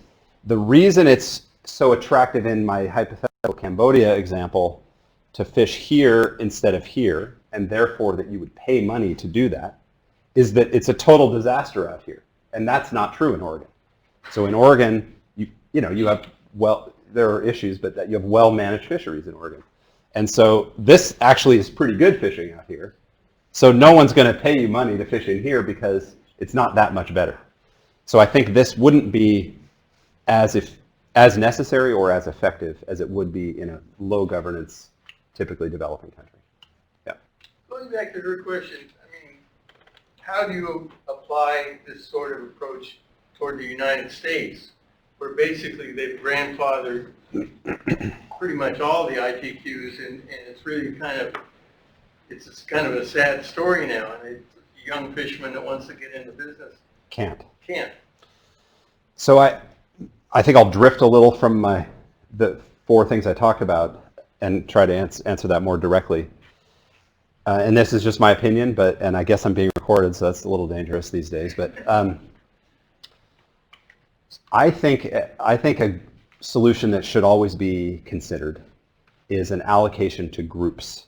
Speaker 2: the reason it's so attractive in my hypothetical Cambodia example to fish here instead of here, and therefore that you would pay money to do that, is that it's a total disaster out here. And that's not true in Oregon. So in Oregon, you have, well, there are issues, but that you have well-managed fisheries in Oregon. And so this actually is pretty good fishing out here. So no one's going to pay you money to fish in here because it's not that much better. So I think this wouldn't be as necessary or as effective as it would be in a low governance, typically developing country. Yeah.
Speaker 3: Going back to her question, I mean, how do you apply this sort of approach toward the United States, where basically they've grandfathered pretty much all the ITQs, and it's really kind of a sad story now, and it's a young fisherman that wants to get into business
Speaker 2: Can't.
Speaker 3: So
Speaker 2: I think I'll drift a little from the 4 things I talked about and try to answer that more directly. And this is just my opinion, and I guess I'm being recorded, so that's a little dangerous these days. But I think a solution that should always be considered is an allocation to groups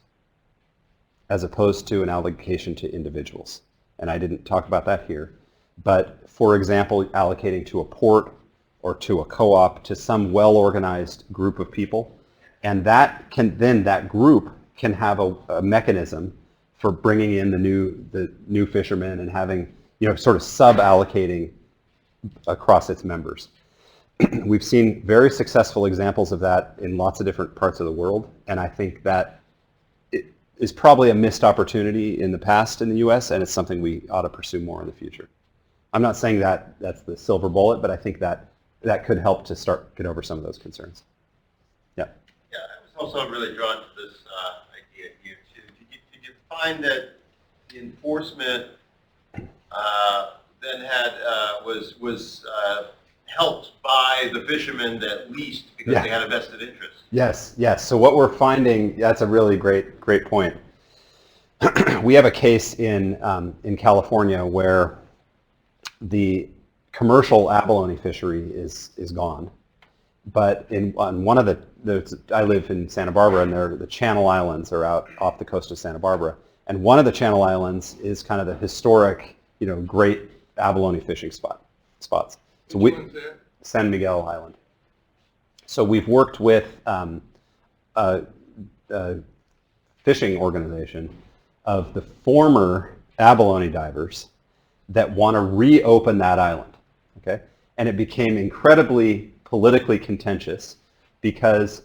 Speaker 2: as opposed to an allocation to individuals. And I didn't talk about that here. But for example, allocating to a port or to a co-op, to some well-organized group of people, and that group can have a mechanism for bringing in the new fishermen and having, sort of sub-allocating across its members. We've seen very successful examples of that in lots of different parts of the world, and I think that it is probably a missed opportunity in the past in the U.S., and it's something we ought to pursue more in the future. I'm not saying that that's the silver bullet, but I think that could help to get over some of those concerns. Yeah.
Speaker 5: Yeah, I was also really drawn to this idea here too. Did you find that the enforcement then was helped by the fishermen that leased because they had a vested interest?
Speaker 2: Yes. So what we're finding, that's a really great point. We have a case in California where the commercial abalone fishery is gone, but on one of I live in Santa Barbara, and the Channel Islands are out off the coast of Santa Barbara, and one of the Channel Islands is kind of the historic, great abalone fishing spots. So
Speaker 3: which one's that?
Speaker 2: San Miguel Island. So we've worked with a fishing organization of the former abalone divers that want to reopen that island, okay? And it became incredibly politically contentious because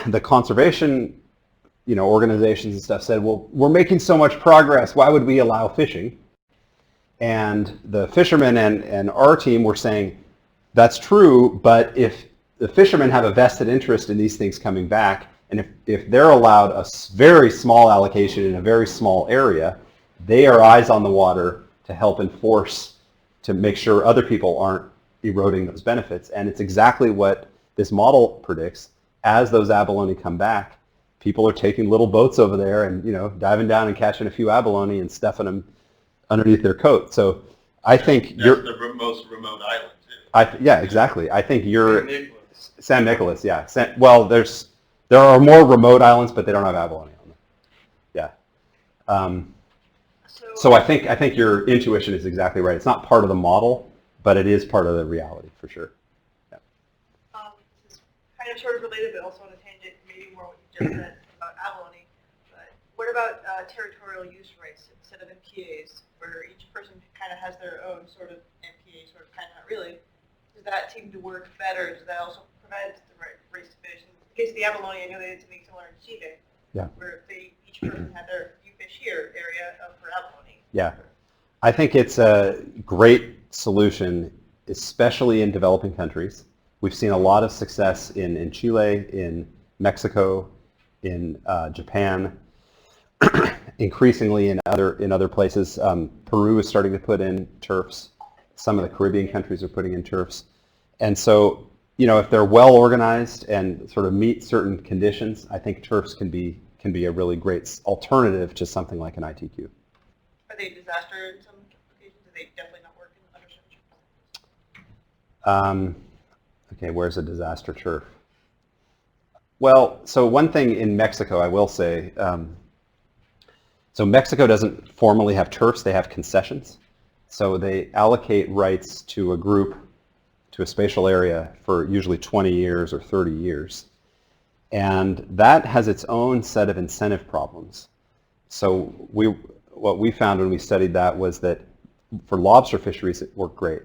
Speaker 2: the conservation, organizations and stuff said, well, we're making so much progress, why would we allow fishing? And the fishermen and our team were saying, that's true, but if the fishermen have a vested interest in these things coming back, and if they're allowed a very small allocation in a very small area, they are eyes on the water to help enforce, to make sure other people aren't eroding those benefits. And it's exactly what this model predicts. As those abalone come back, people are taking little boats over there and diving down and catching a few abalone and stuffing them underneath their coat. So I think
Speaker 5: that's the most remote island too.
Speaker 2: Yeah, exactly. I think
Speaker 3: San
Speaker 2: San
Speaker 3: Nicolas.
Speaker 2: Nicolas, yeah. There are more remote islands, but they don't have abalone on them. Yeah. So I think your intuition is exactly right. It's not part of the model, but it is part of the reality for sure. Yeah.
Speaker 1: This is kind of sort of related, but also on a tangent, maybe more what you just said about abalone. But what about territorial use rights instead of MPAs, where each person kind of has their own sort of MPA, sort of kind of not really? Does that seem to work better? Does that also prevent the race to fish? In the case of the abalone, I know they did something similar in Chile, where each person had their you fish here area for abalone.
Speaker 2: Yeah, I think it's a great solution, especially in developing countries. We've seen a lot of success in Chile, in Mexico, in Japan, increasingly in other places. Peru is starting to put in turfs. Some of the Caribbean countries are putting in turfs. And so, if they're well organized and sort of meet certain conditions, I think turfs can be a really great alternative to something like an ITQ.
Speaker 1: Are they a disaster in some occasions? Do they definitely not work in other situations?
Speaker 2: Okay, where's a disaster turf? Well, so one thing in Mexico, I will say, so Mexico doesn't formally have turfs, they have concessions. So they allocate rights to a group, to a spatial area for usually 20 years or 30 years. And that has its own set of incentive problems. So what we found when we studied that was that for lobster fisheries, it worked great.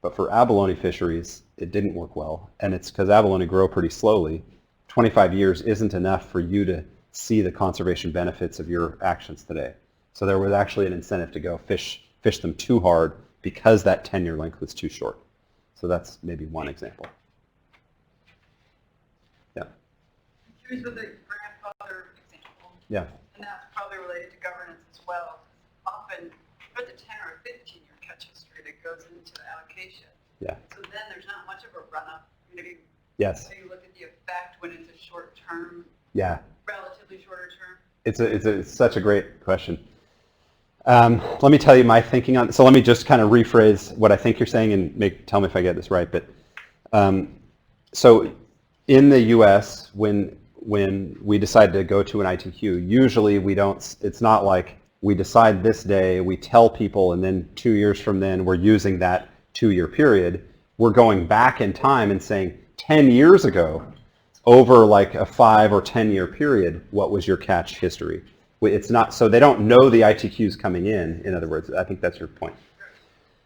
Speaker 2: But for abalone fisheries, it didn't work well. And it's because abalone grow pretty slowly. 25 years isn't enough for you to see the conservation benefits of your actions today. So there was actually an incentive to go fish them too hard because that tenure length was too short. So that's maybe one example. Yeah.
Speaker 6: I'm curious with the grandfather example.
Speaker 2: Yeah.
Speaker 6: And that's probably related to governance as well. Often, put the 10 or 15-year catch history that goes into the allocation.
Speaker 2: Yeah.
Speaker 6: So then there's not much of a run-up. I mean, if you,
Speaker 2: Yes.
Speaker 6: so you look at the effect when it's a short-term,
Speaker 2: Yeah.
Speaker 6: relatively shorter term.
Speaker 2: It's such a great question. Let me tell you my thinking on. So let me just kind of rephrase what I think you're saying and tell me if I get this right. But so in the U.S., when we decide to go to an ITQ, usually we don't. It's not like we decide this day, we tell people, and then 2 years from then we're using that 2-year period. We're going back in time and saying 10 years ago, over like a 5 or 10 year period, what was your catch history? It's not, so they don't know the ITQs coming in other words. I think that's your point.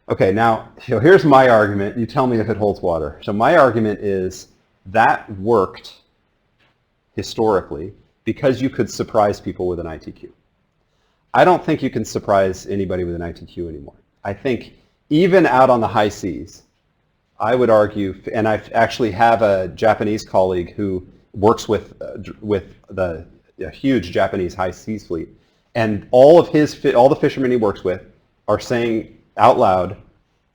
Speaker 2: Okay, now, here's my argument. You tell me if it holds water. So my argument is that worked historically because you could surprise people with an ITQ. I don't think you can surprise anybody with an ITQ anymore. I think even out on the high seas, I would argue, and I actually have a Japanese colleague who works with the huge Japanese high seas fleet, and all the fishermen he works with are saying out loud,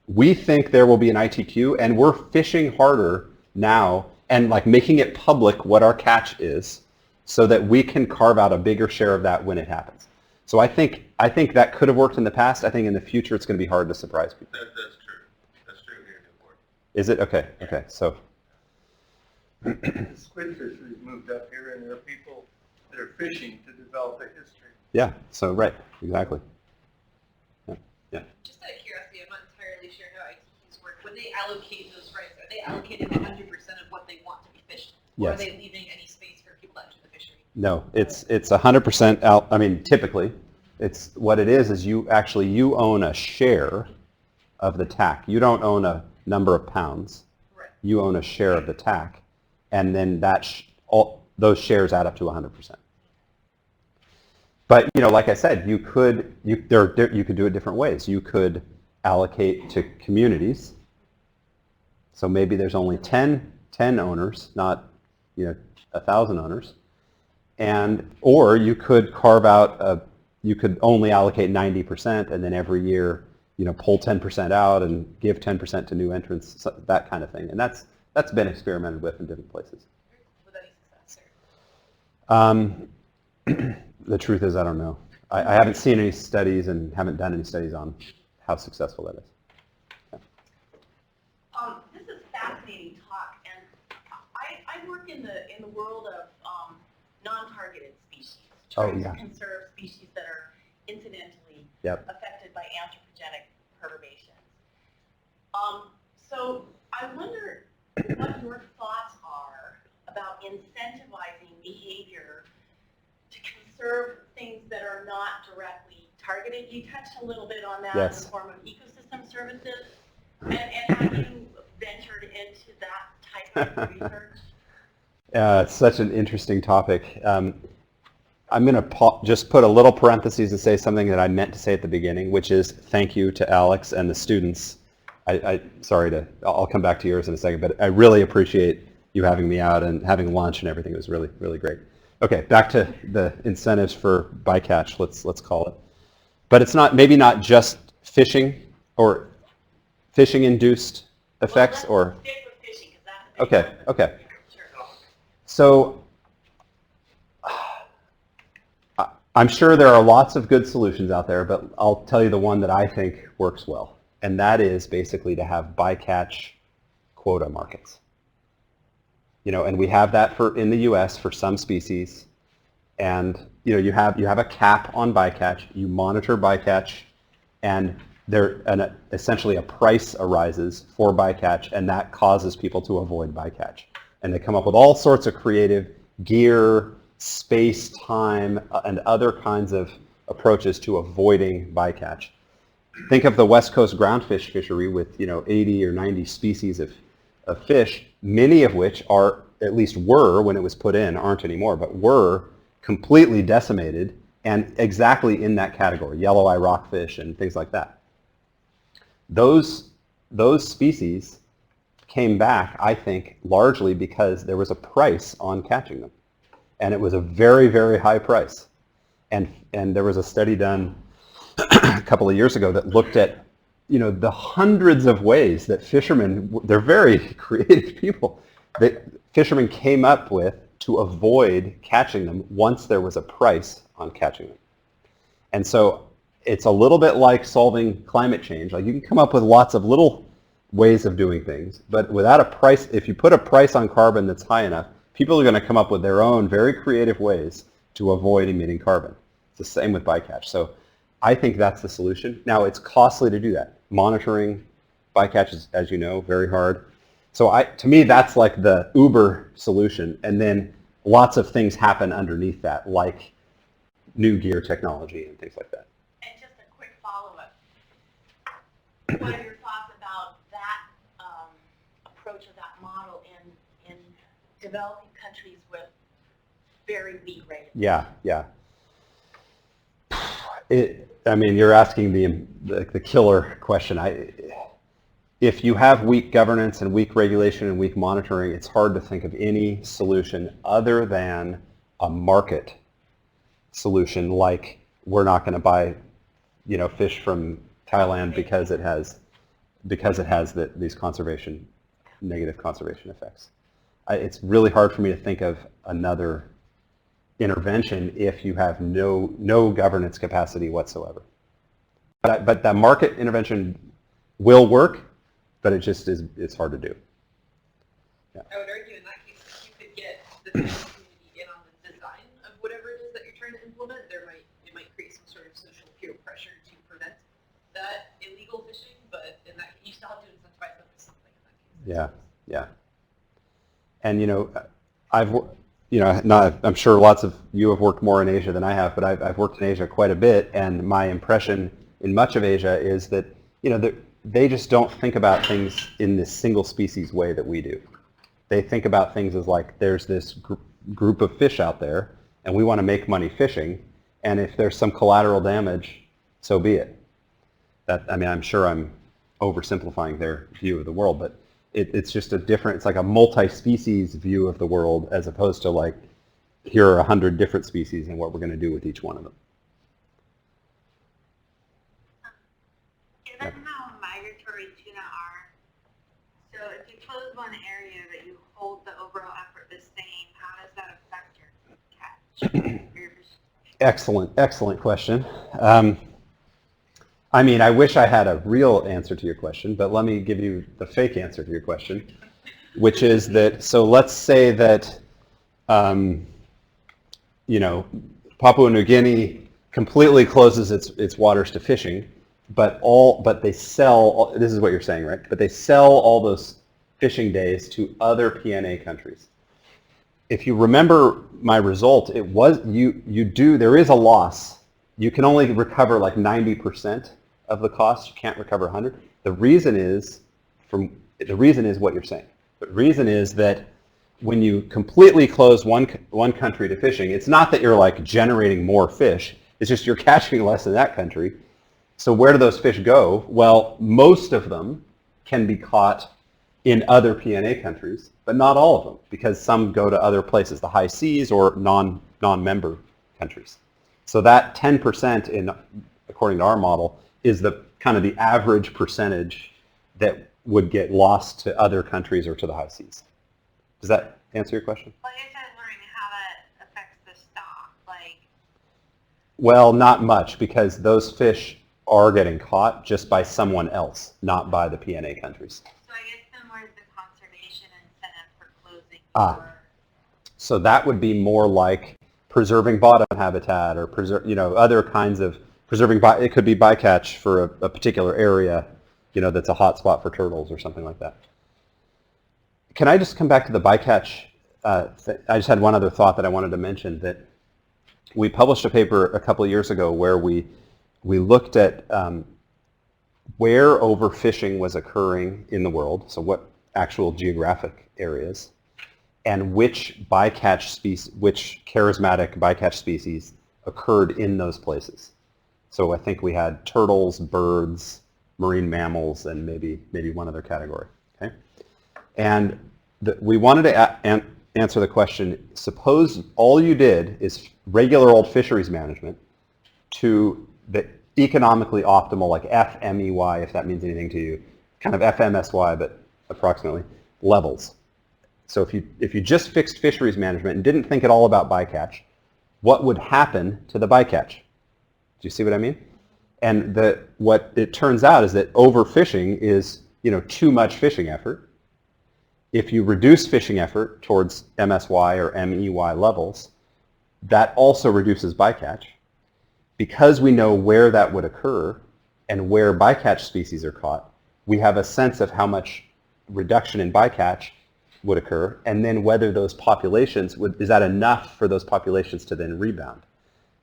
Speaker 2: we think there will be an ITQ, and we're fishing harder now and like making it public what our catch is, so that we can carve out a bigger share of that when it happens. So I think that could have worked in the past. I think in the future it's going to be hard to surprise people.
Speaker 5: That's true. That's true here in Newport.
Speaker 2: Is it? Okay. Okay. So.
Speaker 3: The squid fisheries moved up here, and there are people that are fishing to develop a history.
Speaker 2: Yeah. So right. Exactly. Yeah. Yeah.
Speaker 4: Just out of curiosity, I'm not entirely sure how ITQs work. When they allocate those rights, are they allocating 100% of what they want to be fished? Or
Speaker 2: Yes.
Speaker 4: are they leaving any space for people to enter the fishery?
Speaker 2: No. It's 100% out. I mean, typically, it's what it is you own a share of the TAC. You don't own a number of pounds.
Speaker 4: Right.
Speaker 2: You own a share of the TAC, and then those shares add up to 100%. But like I said, you could do it different ways. You could allocate to communities. So maybe there's only 10 owners, not 1,000 owners, or you could carve out you could only allocate 90%, and then every year pull 10% out and give 10% to new entrants, that kind of thing. And that's been experimented with in different places.
Speaker 4: With any success, or?
Speaker 2: The truth is, I don't know. I haven't seen any studies and haven't done any studies on how successful that is.
Speaker 7: This is fascinating talk, and I work in the world of non-targeted species, trying to conserve species that are incidentally affected by anthropogenic perturbations. So I wonder what your thoughts are about incentivizing behavior to conserve things that are not directly targeted. You touched a little bit on that in the form of ecosystem services, and have you ventured into that type of research?
Speaker 2: It's such an interesting topic. I'm going to just put a little parentheses and say something that I meant to say at the beginning, which is thank you to Alex and the students. I'll come back to yours in a second, but I really appreciate you having me out and having lunch and everything. It was really, really great. Okay, back to the incentives for bycatch, let's call it. But it's maybe not just fishing or fishing-induced effects,
Speaker 7: Well,
Speaker 2: or.
Speaker 7: let's stick with fishing, 'cause that's a big one.
Speaker 2: Okay.
Speaker 7: Sure.
Speaker 2: So I'm sure there are lots of good solutions out there, but I'll tell you the one that I think works well, and that is basically to have bycatch quota markets. And we have that in the U.S. for some species. And you have a cap on bycatch. You monitor bycatch, and essentially a price arises for bycatch, and that causes people to avoid bycatch. And they come up with all sorts of creative gear, space, time, and other kinds of approaches to avoiding bycatch. Think of the West Coast groundfish fishery with 80 or 90 species of fish, many of which are, at least were when it was put in, aren't anymore, but were completely decimated and exactly in that category, yellow eye rockfish and things like that. Those species came back, I think, largely because there was a price on catching them. And it was a very, very high price. And there was a study done a couple of years ago that looked at the hundreds of ways that fishermen, they're very creative people, that fishermen came up with to avoid catching them once there was a price on catching them. And so it's a little bit like solving climate change. Like, you can come up with lots of little ways of doing things, but without a price, if you put a price on carbon that's high enough, people are going to come up with their own very creative ways to avoid emitting carbon. It's the same with bycatch. So I think that's the solution. Now, it's costly to do that. Monitoring bycatch is, as you know, very hard. So to me, that's like the Uber solution. And then lots of things happen underneath that, like new gear technology and things like that.
Speaker 7: And just a quick follow-up. What are your thoughts about that approach of that model in developing countries with very weak rates?
Speaker 2: Yeah. You're asking the killer question. If you have weak governance and weak regulation and weak monitoring, it's hard to think of any solution other than a market solution, like we're not going to buy, fish from Thailand because it has these negative conservation effects. It's really hard for me to think of another intervention if you have no governance capacity whatsoever. But that market intervention will work, but it's hard to do. Yeah.
Speaker 4: I would argue in that case, if you could get the fishing community in on the design of whatever it is that you're trying to implement, it might create some sort of social peer pressure to prevent that illegal fishing, but in that you still have to incentivize them with something in that case.
Speaker 2: Yeah. And I'm sure lots of you have worked more in Asia than I have, but I've worked in Asia quite a bit, and my impression in much of Asia is that they just don't think about things in this single species way that we do. They think about things as like, there's this group of fish out there, and we want to make money fishing, and if there's some collateral damage, so be it. I'm sure I'm oversimplifying their view of the world, but it's just it's like a multi-species view of the world, as opposed to like, here are 100 different species and what we're going to do with each one of them.
Speaker 8: Given how migratory tuna are, so if you close one area but you hold the overall effort the same, how does that affect your catch?
Speaker 2: Excellent question. I wish I had a real answer to your question, but let me give you the fake answer to your question, which is that, so let's say that, Papua New Guinea completely closes its waters to fishing, but they sell, this is what you're saying, right? But they sell all those fishing days to other PNA countries. If you remember my result, it was, there is a loss. You can only recover like 90% of the cost. You can't recover 100. The reason is what you're saying. The reason is that when you completely close one country to fishing, it's not that you're like generating more fish. It's just you're catching less in that country. So where do those fish go? Well, most of them can be caught in other PNA countries, but not all of them, because some go to other places, the high seas or non-member countries. So that 10%, according to our model, is the kind of the average percentage that would get lost to other countries or to the high seas. Does that answer your question?
Speaker 8: Well, I guess I was wondering how that affects the stock.
Speaker 2: Well, not much, because those fish are getting caught just by someone else, not by the PNA countries.
Speaker 8: So I guess then where's the conservation incentive for closing
Speaker 2: So that would be more like preserving bottom habitat or other kinds of preserving. It could be bycatch for a particular area, that's a hot spot for turtles or something like that. Can I just come back to the bycatch? I just had one other thought that I wanted to mention, that we published a paper a couple of years ago where we looked at where overfishing was occurring in the world, so what actual geographic areas, and which charismatic bycatch species occurred in those places. So I think we had turtles, birds, marine mammals, and maybe one other category. Okay, and we wanted to answer the question: suppose all you did is regular old fisheries management to the economically optimal, like FMEY, if that means anything to you, kind of FMSY, but approximately, levels. So if you just fixed fisheries management and didn't think at all about bycatch, what would happen to the bycatch? Do you see what I mean? And what it turns out is that overfishing is too much fishing effort. If you reduce fishing effort towards MSY or MEY levels, that also reduces bycatch. Because we know where that would occur and where bycatch species are caught, we have a sense of how much reduction in bycatch would occur, and then whether those populations, is that enough for those populations to then rebound?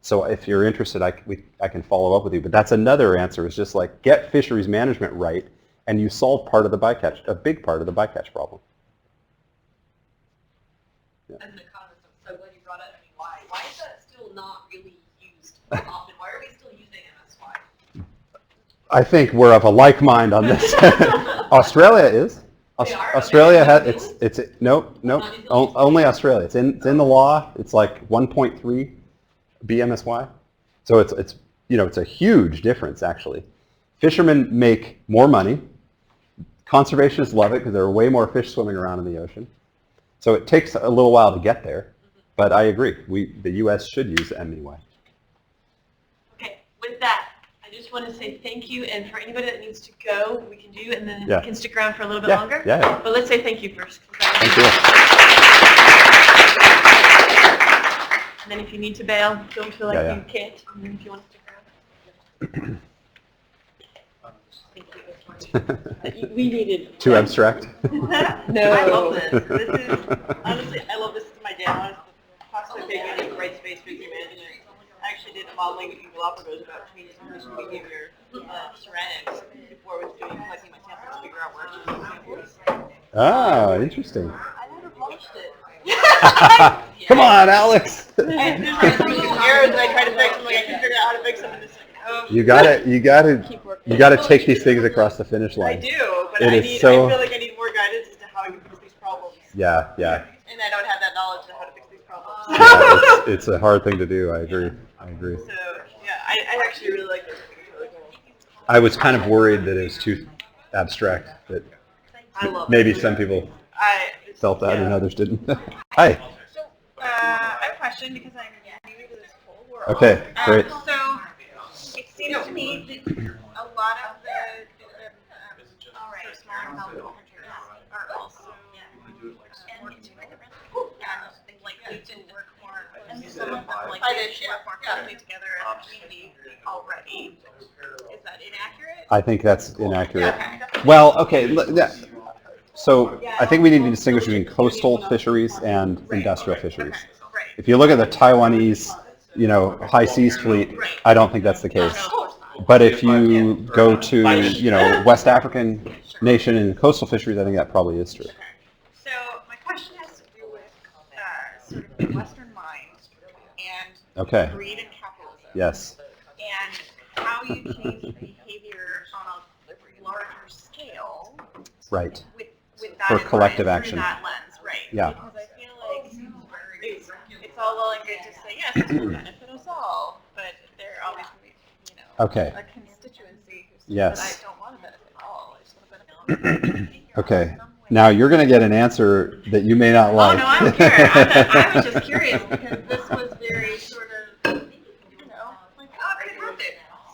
Speaker 2: So if you're interested, I can follow up with you, but that's another answer, is just like get fisheries management right, and you solve part of the bycatch, a big part of the bycatch problem.
Speaker 4: As an economist, I'm so glad you brought it. I mean, why is that still not really used often? Why are we still using MSY?
Speaker 2: I think we're of a like mind on this. Australia is. Australia has only Australia. It's in the law. It's like 1.3 BMSY. So it's a huge difference actually. Fishermen make more money. Conservationists love it because there are way more fish swimming around in the ocean. So it takes a little while to get there, but I agree. The U.S. should use MEY.
Speaker 1: Okay, with that, I just want to say thank you, and for anybody that needs to go, we can do, and then we can stick around for a little bit longer.
Speaker 2: Yeah.
Speaker 1: But let's say thank you first.
Speaker 2: Thank you.
Speaker 1: And then if you need to bail, don't feel like you can't. And then if you want to stick around. Thank you. We needed
Speaker 2: Too abstract?
Speaker 6: No. I love this. This is, honestly, I love this. This is my dad. Possibly taking a great space for management. I actually did a modeling in Galapagos about changes in fish behavior ceramics before I was collecting my samples to figure out where to use samples.
Speaker 2: Oh, interesting.
Speaker 6: I never published it.
Speaker 2: Come on, Alex.
Speaker 6: There's like some little errors that I try to fix. I'm like, I can figure out how to fix them. And it's like, oh.
Speaker 2: You gotta take these things across the finish line.
Speaker 6: I do, but
Speaker 2: I
Speaker 6: feel like I need more guidance as to how I can fix these problems.
Speaker 2: Yeah.
Speaker 6: And I don't have that knowledge of how to fix these problems.
Speaker 2: Yeah, it's a hard thing to do. I agree.
Speaker 6: So yeah, I actually really like this. It's really cool.
Speaker 2: I was kind of worried that it was too abstract, that
Speaker 6: I love
Speaker 2: maybe
Speaker 6: it.
Speaker 2: some people felt that and others didn't. Hi.
Speaker 6: So I have a question because I'm new to this whole world.
Speaker 2: Okay, great.
Speaker 6: So it seems to me that a lot of the small development countries are also like need to work more, and some of them like they should work more closely together as a community already. Is that inaccurate?
Speaker 2: I think that's inaccurate.
Speaker 6: Okay.
Speaker 2: Well, okay. So I think we need to distinguish between coastal fisheries and industrial fisheries.
Speaker 6: Right.
Speaker 2: If you look at the Taiwanese, high seas fleet, I don't think that's the case. But if you go to, West African nation and coastal fisheries, I think that probably is true.
Speaker 6: So my question has to do with sort of the Western mind and greed and capitalism.
Speaker 2: Yes.
Speaker 6: And how you change behavior on a larger scale.
Speaker 2: Right.
Speaker 6: With that
Speaker 2: For
Speaker 6: in
Speaker 2: collective
Speaker 6: mind,
Speaker 2: action.
Speaker 6: Through that lens, right?
Speaker 2: Yeah.
Speaker 6: Because I feel like it's all well and good to say yes, this will benefit us all, but there always be,
Speaker 2: Okay.
Speaker 6: a constituency who says
Speaker 2: Yes.
Speaker 6: that I don't want to benefit all. I just want to benefit
Speaker 2: Okay. Now you're going to get an answer that you may not like.
Speaker 6: Oh, no, I don't care. I was just curious because this was very sort of, like, oh, it could happen.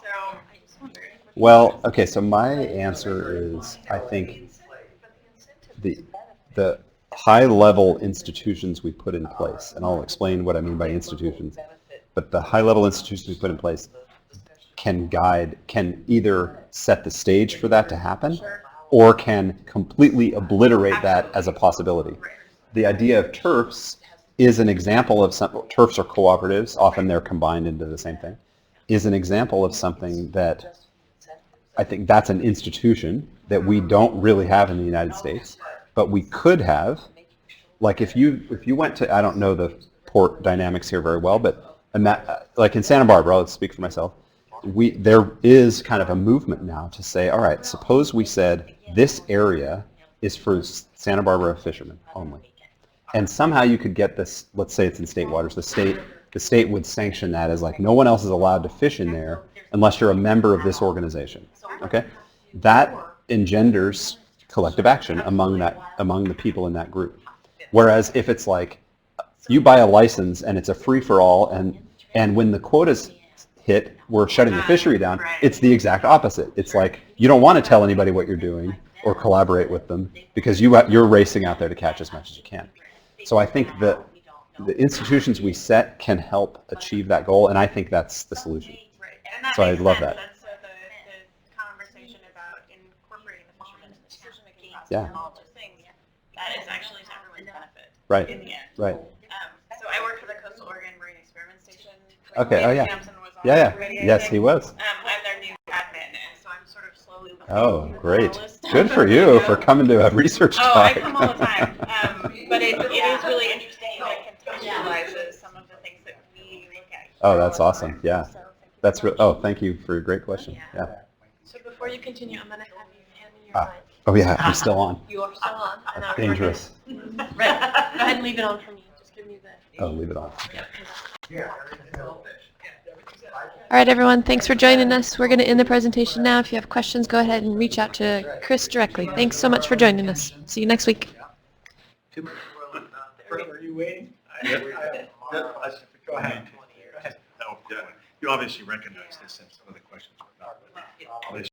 Speaker 6: So I just wondered.
Speaker 2: Well, okay, so my answer is, I think the high-level institutions we put in place, and I'll explain what I mean by institutions, but the high-level institutions we put in place can either set the stage for that to happen, or can completely obliterate that as a possibility. The idea of turfs is an example of turfs are cooperatives, often they're combined into the same thing, is an example of something that I think that's an institution that we don't really have in the United States, but we could have. Like if you went to, I don't know the port dynamics here very well, but like in Santa Barbara, let's speak for myself, there is kind of a movement now to say, all right, suppose we said this area is for Santa Barbara fishermen only. And somehow you could get this, let's say it's in state waters, the state would sanction that as like no one else is allowed to fish in there unless you're a member of this organization. Okay? That engenders collective action among the people in that group. Whereas if it's like you buy a license and it's a free-for-all and when the quotas hit, we're shutting the fishery down, it's the exact opposite. It's like you don't want to tell anybody what you're doing or collaborate with them because you're racing out there to catch as much as you can. So I think that the institutions we set can help achieve that goal, and I think that's the solution. So I love that.
Speaker 6: That's the conversation about incorporating the fishermen in the decision-making process
Speaker 2: Yeah.
Speaker 6: and all those things. That is actually to everyone's benefit
Speaker 2: Right.
Speaker 6: in the end.
Speaker 2: Right.
Speaker 6: So I work for the Coastal Oregon Marine Experiment Station.
Speaker 2: Okay. Oh, yeah.
Speaker 6: Sampson was on
Speaker 2: Yeah.
Speaker 6: the radio
Speaker 2: Yes,
Speaker 6: thing.
Speaker 2: he was.
Speaker 6: I'm their new admin, and so I'm sort of slowly looking
Speaker 2: Oh,
Speaker 6: through the
Speaker 2: great.
Speaker 6: list.
Speaker 2: Good for you for coming to a research
Speaker 6: Oh,
Speaker 2: talk.
Speaker 6: I come all the time. But it is really interesting how it contextualizes some of the things that we look at.
Speaker 2: Oh, that's awesome. Yeah. That's thank you for a great question. Yeah.
Speaker 4: So before you continue, I'm going to have you hand me your
Speaker 2: Ah.
Speaker 4: mic.
Speaker 2: Oh, yeah, I'm still on.
Speaker 4: You are still on. And
Speaker 2: That's
Speaker 4: I'm
Speaker 2: dangerous.
Speaker 4: Right. Go ahead and leave it on for me. Just give me the...
Speaker 2: Oh, leave it on.
Speaker 4: All right, everyone. Thanks for joining us. We're going to end the presentation now. If you have questions, go ahead and reach out to Chris directly. Thanks so much for joining us. See you next week.
Speaker 9: Are you waiting? Go ahead.
Speaker 5: You obviously recognize this and some of the questions were not really